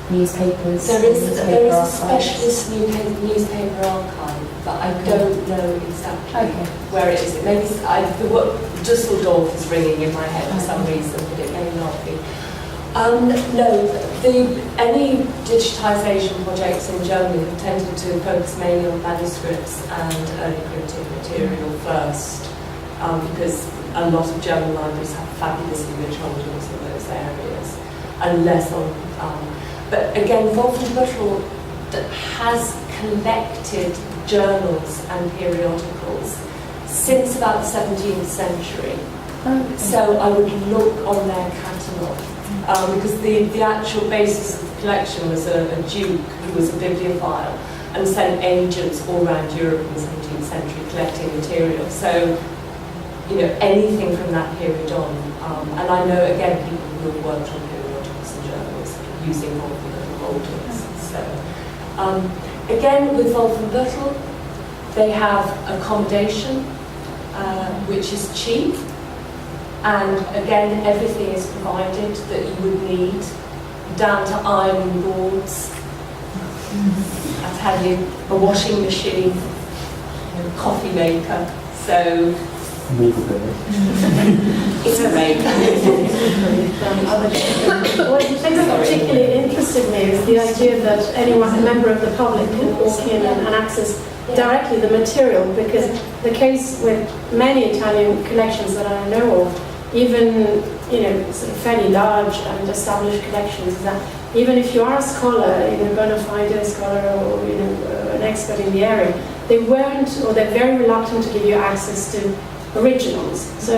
newspapers.
There is a specialist newspaper archive, but I don't know exactly where it is. Maybe Dusseldorf is ringing in my head for some reason, but it may not be. No, any digitisation projects in Germany have tended to focus mainly on manuscripts and early printed material first, because a lot of German libraries have fabulously rich holdings in those areas, and less on. But again, Wolfenbüttel has collected journals and periodicals since about the 17th century. So I would look on their catalogue. Because the actual basis of the collection was a duke who was a bibliophile and sent agents all around Europe in the 17th century collecting material. So anything from that period on. And I know, again, people who have worked on periodicals and journals using Wolfenbüttel holdings. So, again, with Wolfenbüttel, they have accommodation, which is cheap. And again, everything is provided that you would need, down to ironing boards. I tell you, a washing machine, coffee maker. So it's a maker.
What particularly interested me is the idea that anyone, a member of the public, can walk in and access directly the material, because the case with many Italian collections that I know of, even sort of fairly large and established collections, is that even if you are a scholar, a bona fide scholar, or an expert in the area, they weren't, or they're very reluctant to give you access to originals. So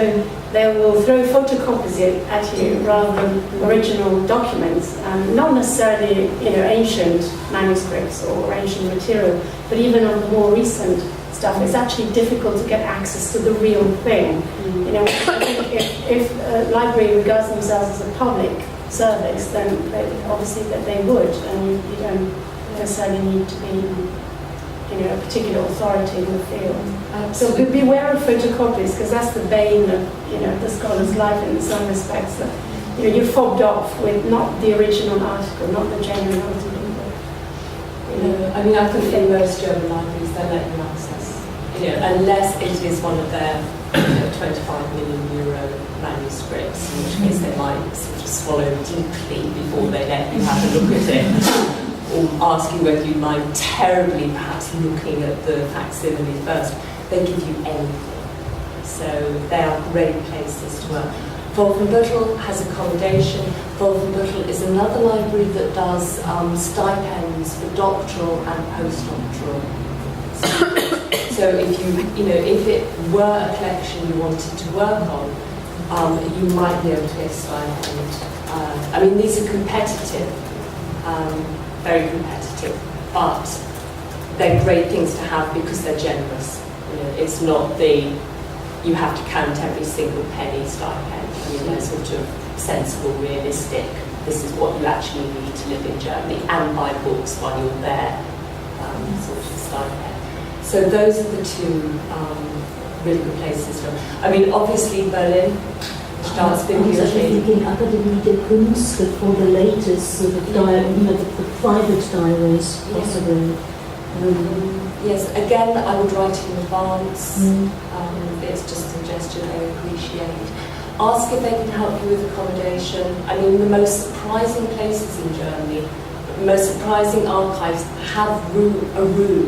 they will throw photocopies at you rather than original documents, not necessarily ancient manuscripts or ancient material, but even on the more recent stuff. It's actually difficult to get access to the real thing. I think if a library regards themselves as a public service, then obviously that they would, and you don't necessarily need to be a particular authority in the field. So beware of photocopies, because that's the bane of the scholar's life in some respects. That you're fobbed off with not the original article, not the genuine article.
I mean, I think in most German libraries they let you access, unless it is one of their 25 million euro manuscripts, in which case they might sort of swallow deeply before they let you have a look at it. Or ask you whether you mind terribly perhaps looking at the facsimile first. They give you anything. So they are great places to work. Wolfenbüttel has accommodation. Wolfenbüttel is another library that does stipends for doctoral and postdoctoral. So if if it were a collection you wanted to work on, you might be able to get a stipend. I mean, these are competitive. Very competitive, but they're great things to have because they're generous. It's not you have to count every single penny stipend. They're sort of sensible, realistic. This is what you actually need to live in Germany and buy books while you're there, sort of stipend. So those are the two really good places. I mean, obviously Berlin.
I was actually thinking Akademie der Künste for the latest sort of the private diaries, possibly.
Yes, again, I would write in advance. It's just a gesture they appreciate. Ask if they can help you with accommodation. I mean, the most surprising places in Germany, the most surprising archives have a room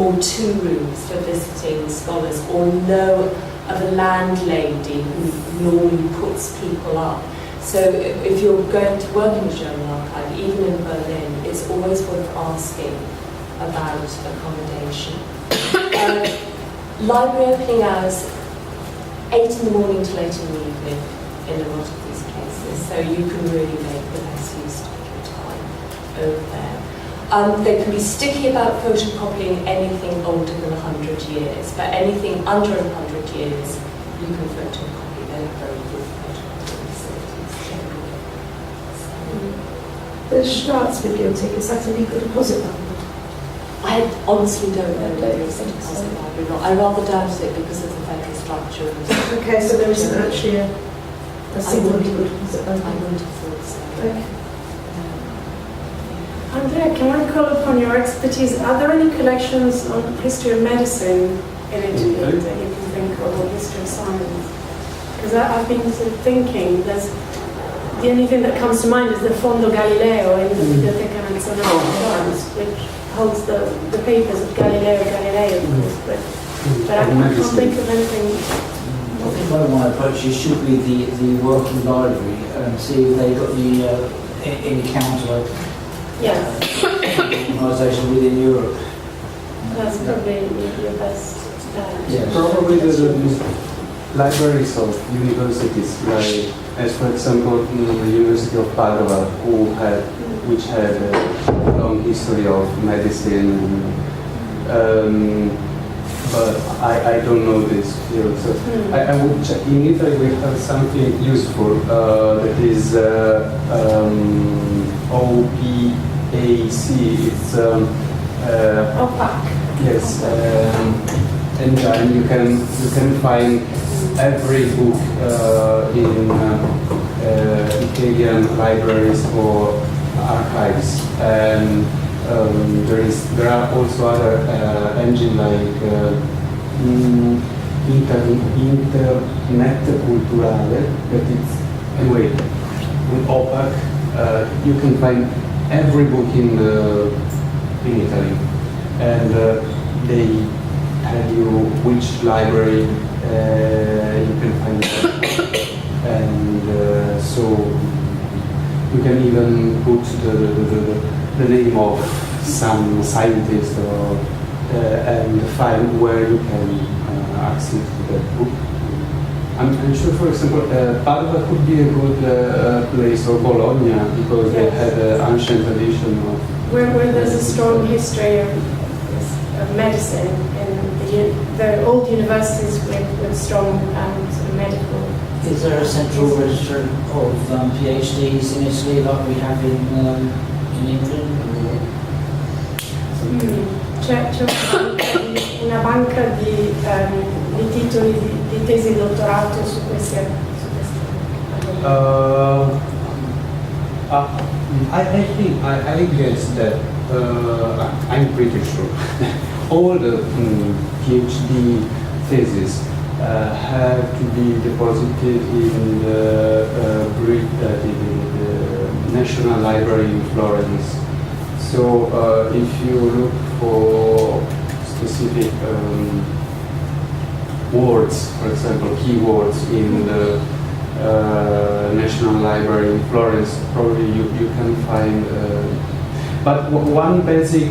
or 2 rooms for visiting scholars, or know of a landlady who normally puts people up. So if you're going to work in a German archive, even in Berlin, it's always worth asking about accommodation. Library opening hours, 8 in the morning to late in the evening in a lot of these places, so you can really make the best use of your time over there. They can be sticky about photocopying anything older than 100 years, but anything under 100 years, you can photocopy. They're very good photocopying facilities.
The Staatsbibliothek, is that a legal deposit number?
I honestly don't know whether it's a deposit library or not. I rather doubt it because of the federal structure.
Okay, so there isn't actually a single legal deposit number?
I wouldn't have thought so.
Okay.
Andrea, can I call upon your expertise? Are there any collections on history of medicine in Italy that you can think of, or history of science? Because I've been sort of thinking, the only thing that comes to mind is the Fondo Galileo in the Biblioteca Nazionale of Florence, which holds the papers of Galileo Galilei, of course, but I can't think of anything.
I think one of my approaches should be the working library and see if they got any counter organisation within Europe.
That's probably your best.
Probably the libraries of universities, like as for example the University of Padua, which had a long history of medicine. but I don't know this field. So I would check. In Italy we have something useful that is OPAC. It's
OPAC.
Yes, engine. You can find every book in Italian libraries or archives, and there are also other engines like Internet Culturale, but it's anyway with OPAC. You can find every book in Italy, and they tell you which library you can find it, and so you can even put the name of some scientist and find where you can access to that book. I'm sure, for example, Padua could be a good place, or Bologna, because they had an ancient tradition of...
Where there's a strong history of medicine in the old universities with strong sort of medical...
Is there a central register of PhDs in Italy like we have in England?
C'è una banca di titoli di tesi di dottorato su queste
I think, I guess that, I'm pretty sure, all the PhD theses have to be deposited in the National Library in Florence. So if you look for specific words, for example, keywords in the National Library in Florence, probably you can find. But one basic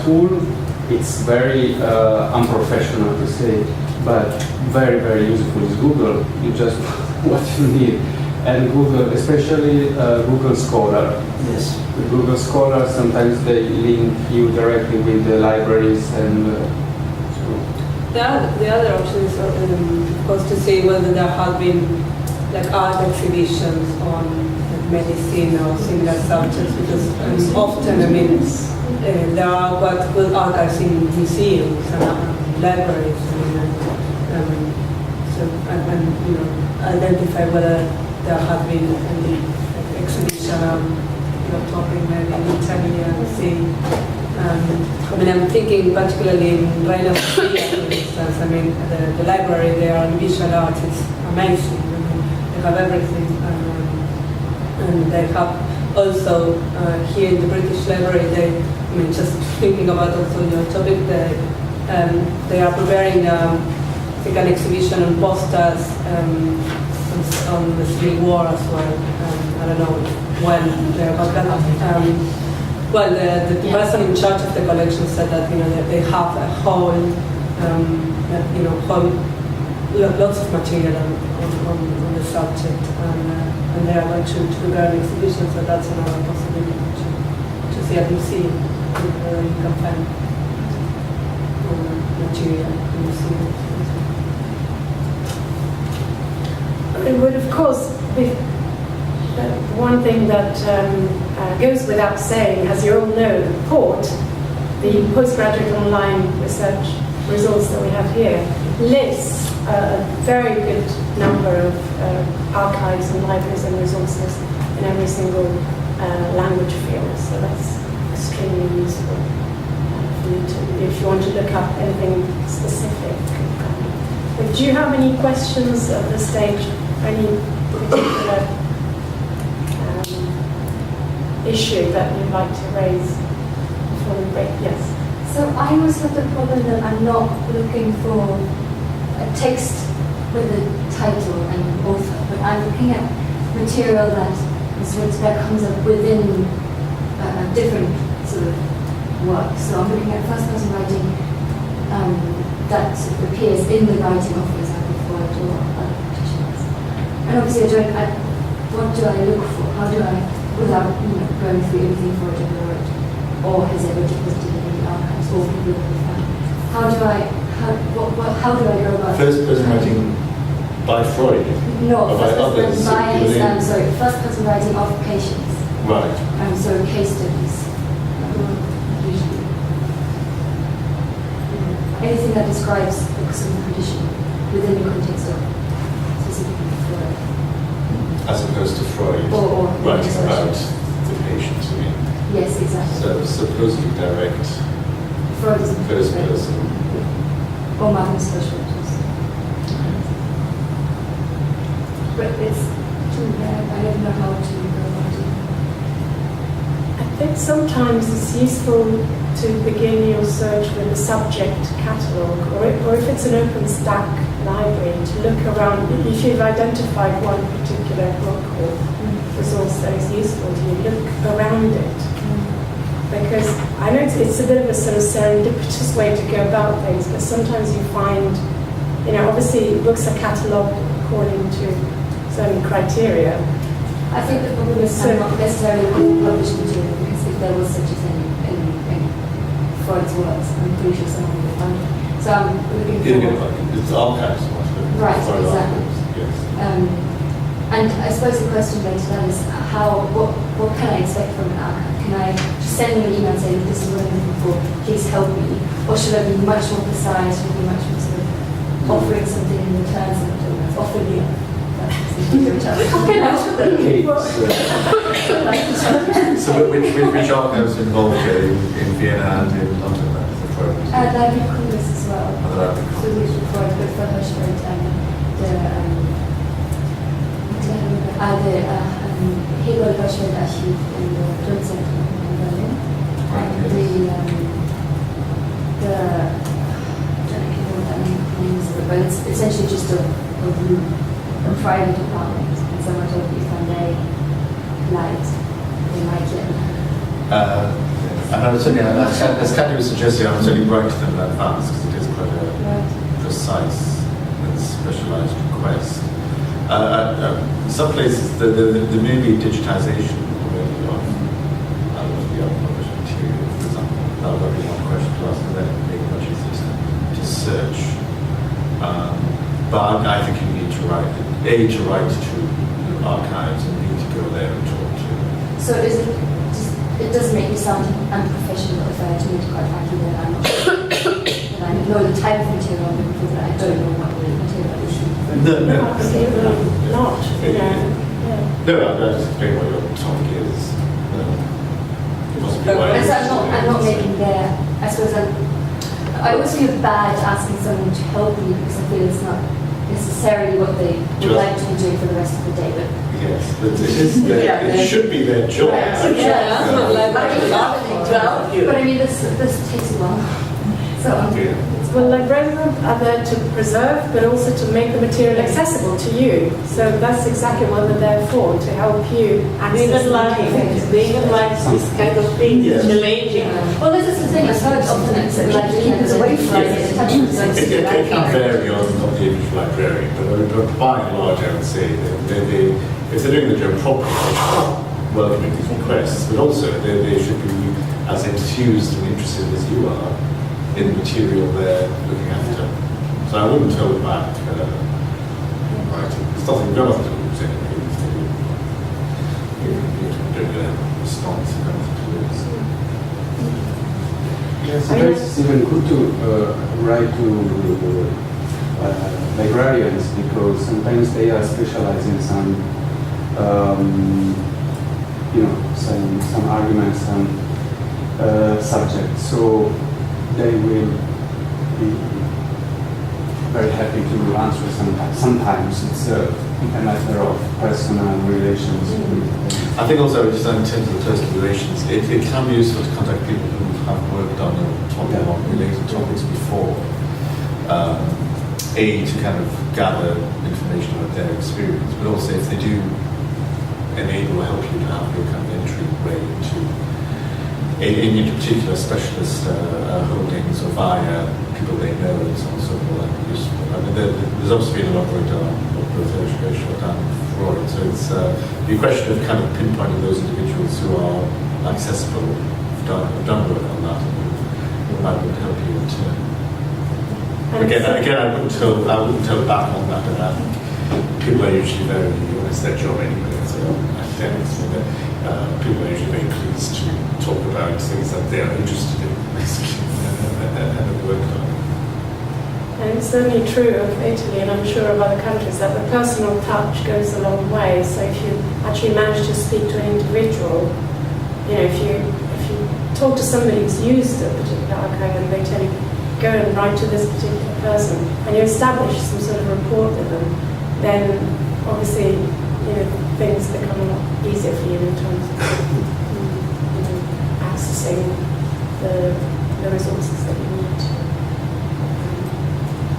tool, it's very unprofessional to say, but very, very useful, is Google. You just what you need. And Google, especially Google Scholar.
Yes.
With Google Scholar, sometimes they link you directly with the libraries and
The other option is of course to see whether there have been like art exhibitions on medicine or similar subjects, because often, I mean, there are quite good archives in museums and libraries, so you know, identify whether there have been any exhibition topic maybe in Italy and see. I mean, I'm thinking particularly in Reina Sofia, for instance. I mean, the library there on visual arts is amazing. I mean, they have everything, and they have also here in the British Library. I mean, just thinking about also your topic, they are preparing I think an exhibition on posters on the Civil War as well. I don't know when they're about that. Well, the person in charge of the collection said that they have a whole, lots of material on the subject, and they are going to prepare an exhibition. So that's another possibility to see at museum whether you can find material in museums.
It would, of course, be one thing that goes without saying, as you all know, PORT, the postgraduate online research resource that we have here, lists a very good number of archives and libraries and resources in every single language field. So that's extremely useful for you to, if you want to look up anything specific. But do you have any questions at this stage? Any particular issue that you'd like to raise before we break? Yes.
So I always have the problem that I'm not looking for a text with a title and author, but I'm looking at material that comes up within a different sort of work. So I'm looking at first-person writing that appears in the writing of, for example, Freud or other practitioners. And obviously, what do I look for? How do I, without going through everything for it or has ever deposited in the archives or people that we found, how how do I go about it?
First person writing by Freud?
No,
or by others?
First person writing of patients.
Right.
So case studies. Usually. Anything that describes some condition within the context of specifically Freud.
As opposed to Freud
Or
writing about the patient, I mean.
Yes, exactly.
So supposedly direct
Freud is
first person.
Or Martin Special. But it's too bad. I don't know how to go about it.
I think sometimes it's useful to begin your search with a subject catalogue, or if it's an open stack library, to look around. If you've identified one particular book or resource that is useful to you, look around it. Because I know it's a bit of a sort of serendipitous way to go about things, but sometimes you find, obviously books are catalogued according to certain criteria.
I think the problem is not necessarily with published material, because if there was such a thing in Freud's works, I'm pretty sure someone would find it. So I'm looking for...
It's archives.
Right, exactly.
Yes.
And I suppose the question then to that is, what can I expect from an archive? Can I just send them an email and say, this is what I'm looking for, please help me? Or should I be much more precise, should I be much more sort of offering something in return, offering you?
So which archives involved in Vienna and in London?
Library of Congress as well.
So
we record with the Hirschfeld and the Hegel Hirschfeld Archive in the Grundzentrum in Berlin. And I don't know what that name is, but it's essentially just a room, a private apartment, and someone told me if one day light, they might let me.
And I was certainly, as Katya was suggesting, I would certainly write to them in advance, because it is quite a precise and specialised request. Some places, the maybe digitisation already of the unpublished material, for example, that would be one question to ask, and then make it much easier to search. But I think you need to write, to write to archives, and B, to go there and talk to.
So it does make me sound unprofessional if I admit quite frankly that I'm not that I know the type of material I'm looking for, that I don't know what the material is.
No.
Absolutely not.
No, I'll just explain what your topic is.
I'm not making their, I suppose I always feel bad asking someone to help me, because I feel it's not necessarily what they would like to be doing for the rest of the day. But
yes, but it should be their job.
But I mean, this takes a while.
Well, librarians are there to preserve, but also to make the material accessible to you. So that's exactly what they're there for, to help you access
They even like this kind of thing, challenging.
Well, this is the thing, I've heard often it's like to keep us away from it.
It can vary on the individual librarian, but by and large, I would say if they're doing the job properly, welcoming these requests, but also they should be as enthused and interested as you are in the material they're looking after. So I wouldn't hold back writing. There's nothing, no one to say you don't get a response, you don't have to lose.
Yes, it's even good to write to librarians, because sometimes they are specialized in some, some arguments and subjects. So they will be very happy to answer sometimes. It's a matter of personal relations.
I think also, just in terms of the personal relations, it can be useful to contact people who have worked on on related topics before. To kind of gather information about their experience, but also if they do enable or help you to have your kind of entryway into in particular specialist holdings or via people they know and so on and so forth, that would be useful. I mean, there's obviously been a lot of work done on both Jordana and Freud, so it's the question of kind of pinpointing those individuals who are accessible, have done work on that, and who might help you in turn. Again, I wouldn't tell back on that. People are usually very, it's their job anyway, so academics, people are usually very pleased to talk about things that they are interested in, basically, and have worked on.
And it's certainly true of Italy, and I'm sure of other countries, that the personal touch goes a long way. So if you actually manage to speak to an individual, if you talk to somebody who's used a particular archive and they tell you, go and write to this particular person, and you establish some sort of rapport with them, then obviously, things become a lot easier for you in terms of accessing the resources that you need.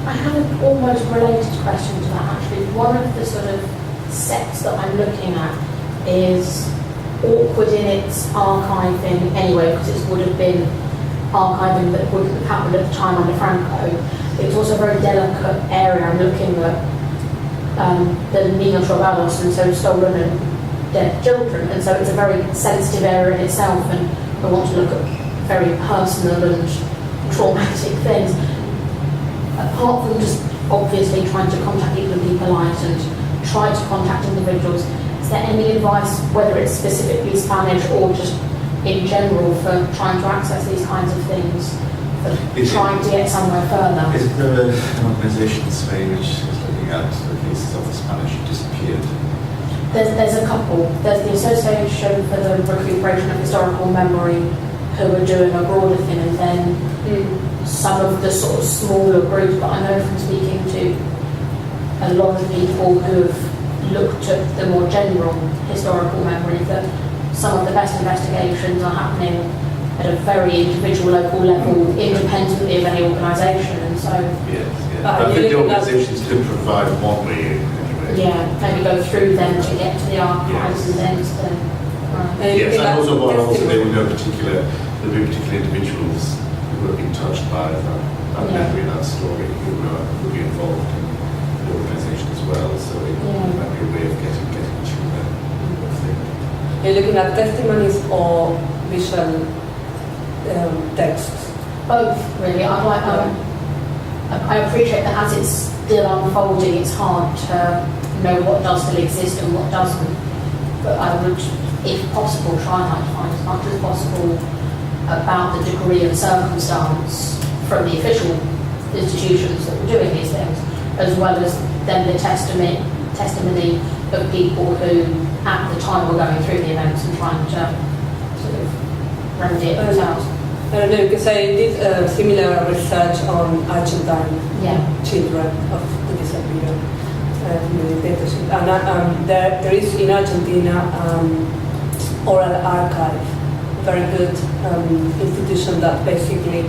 I have an almost related question to that actually. One of the sort of sets that I'm looking at is awkward in its archiving anyway, because it would have been archiving that would have happened at the time under Franco. It's also a very delicate area. I'm looking at the niños robados, and so stolen and dead children, and so it's a very sensitive area in itself, and I want to look at very personal and traumatic things. Apart from just obviously trying to contact people and be polite and try to contact individuals, is there any advice, whether it's specifically Spanish or just in general, for trying to access these kinds of things, for trying to get somewhere further?
Is there an organisation in Spain which is looking at the cases of the Spanish who disappeared?
There's a couple. There's the Association for the Recuperation of Historical Memory, who are doing a broader thing, and then some of the sort of smaller groups, but I know from speaking to a lot of people who have looked at the more general historical memory, that some of the best investigations are happening at a very individual local level, independently of any organisation, and so...
Yes. I think the organisations could provide one way anyway.
Yeah, maybe go through them to get to the archives and then to the...
Yes, and also they will know there'll be particular individuals who have been touched by that memory, that story, who will be involved in the organisation as well, so it might be a way of getting to them.
You're looking at testimonies or visual texts?
Both, really. I appreciate that as it's still unfolding, it's hard to know what does still exist and what doesn't. But I would, if possible, try and find as much as possible about the degree of circumstance from the official institutions that were doing these things, as well as then the testimony of people who at the time were going through the events and trying to sort of remedy it themselves.
I don't know, because I did similar research on Argentine children of the disappeared dictatorship. And there is in Argentina oral archive, very good institution that basically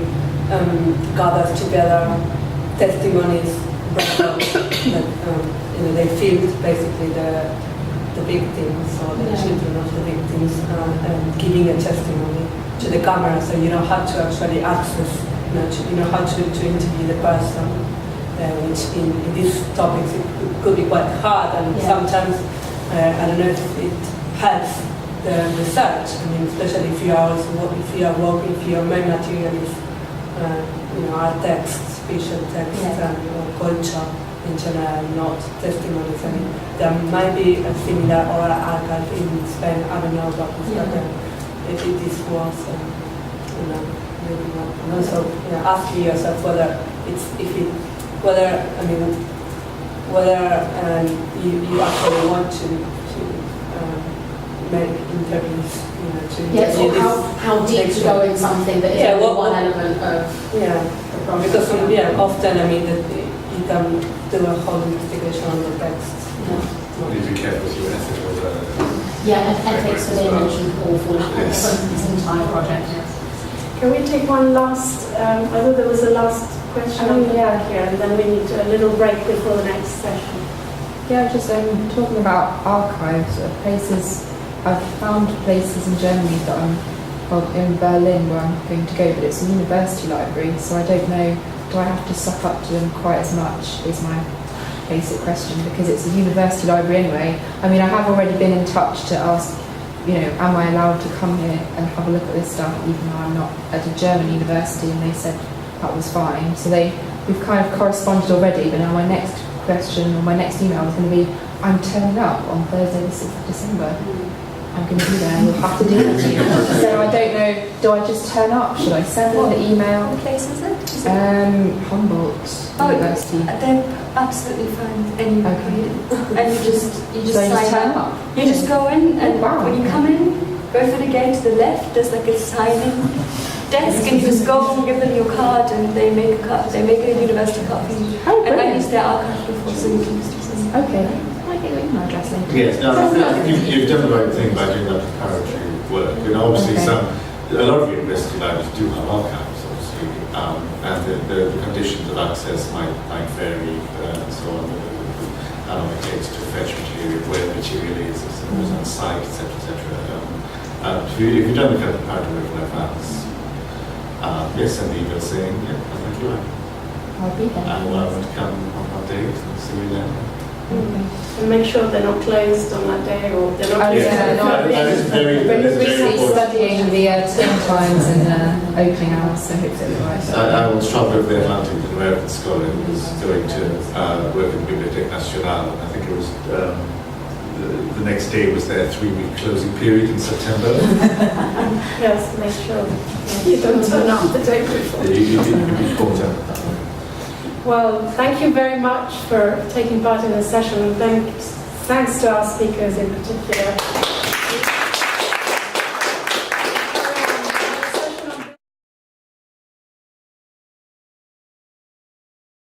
gathers together testimonies that they filmed basically the victims or the children of the victims giving a testimony to the camera, so you know how to actually access, you know how to interview the person, which in these topics it could be quite hard, and sometimes I don't know if it helps the research. I mean, especially if your main material is art texts, visual texts, or culture in general, not testimonies. I mean, there might be a similar oral archive in Spain. I don't know about this, if it is worth, maybe not. And also, asking yourself whether you actually want to make interviews,
or how deep to go in something that is only one element of the problem.
Because often you can do a whole investigation on the text.
You need to be careful with your ethical.
And ethics for the image and awful this entire project.
Can we take one last? I thought there was a last question on here, and then we need a little break before the next session.
Yeah, just talking about archives, places. I've found places in Germany that in Berlin where I'm going to go, but it's a university library, so I don't know, do I have to suck up to them quite as much, is my basic question, because it's a university library anyway. I mean, I have already been in touch to ask, am I allowed to come here and have a look at this stuff, even though I'm not at a German university, and they said that was fine. So they we've kind of corresponded already, but now my next question or my next email is going to be, I'm turning up on Thursday the 6th of December. I'm going to be there, you'll have to do that to you. So I don't know, do I just turn up? Should I send them the email?
What place is it?
Humboldt University.
They're absolutely fine anywhere. And you just
So you
sign
turn
up.
up?
You just go in, and
Wow.
when you come in, go for the gate to the left. There's like a sign-in desk, and you just go and give them your card, and they make a university card for you.
Oh,
and I
brilliant.
used their archive before, so you can just do something.
Okay. I get your email address later.
Yes, no, I think you've done the right thing by doing that preparatory work. You know, obviously a lot of university libraries do have archives, obviously, and the conditions of access might vary and so on. How long it takes to fetch material, where the material is, if it was on site, etc., etc. If you've done the kind of preparatory work in advance, yes, send the email saying, yeah, thank you.
I'll be there.
And we'll have to come on that date and see you then.
And make sure they're not closed on that day, or they're not.
That is very important.
Studying the term times and opening hours, so hopefully it'll be right.
I was travelling over the Atlantic with an American scholar who was going to work in the Bibliothèque Nationale. I think it was the next day was their 3-week closing period in September.
Yes, make sure you don't turn up the day before.
You'd be caught up.
Well, thank you very much for taking part in the session. Thanks to our speakers in particular.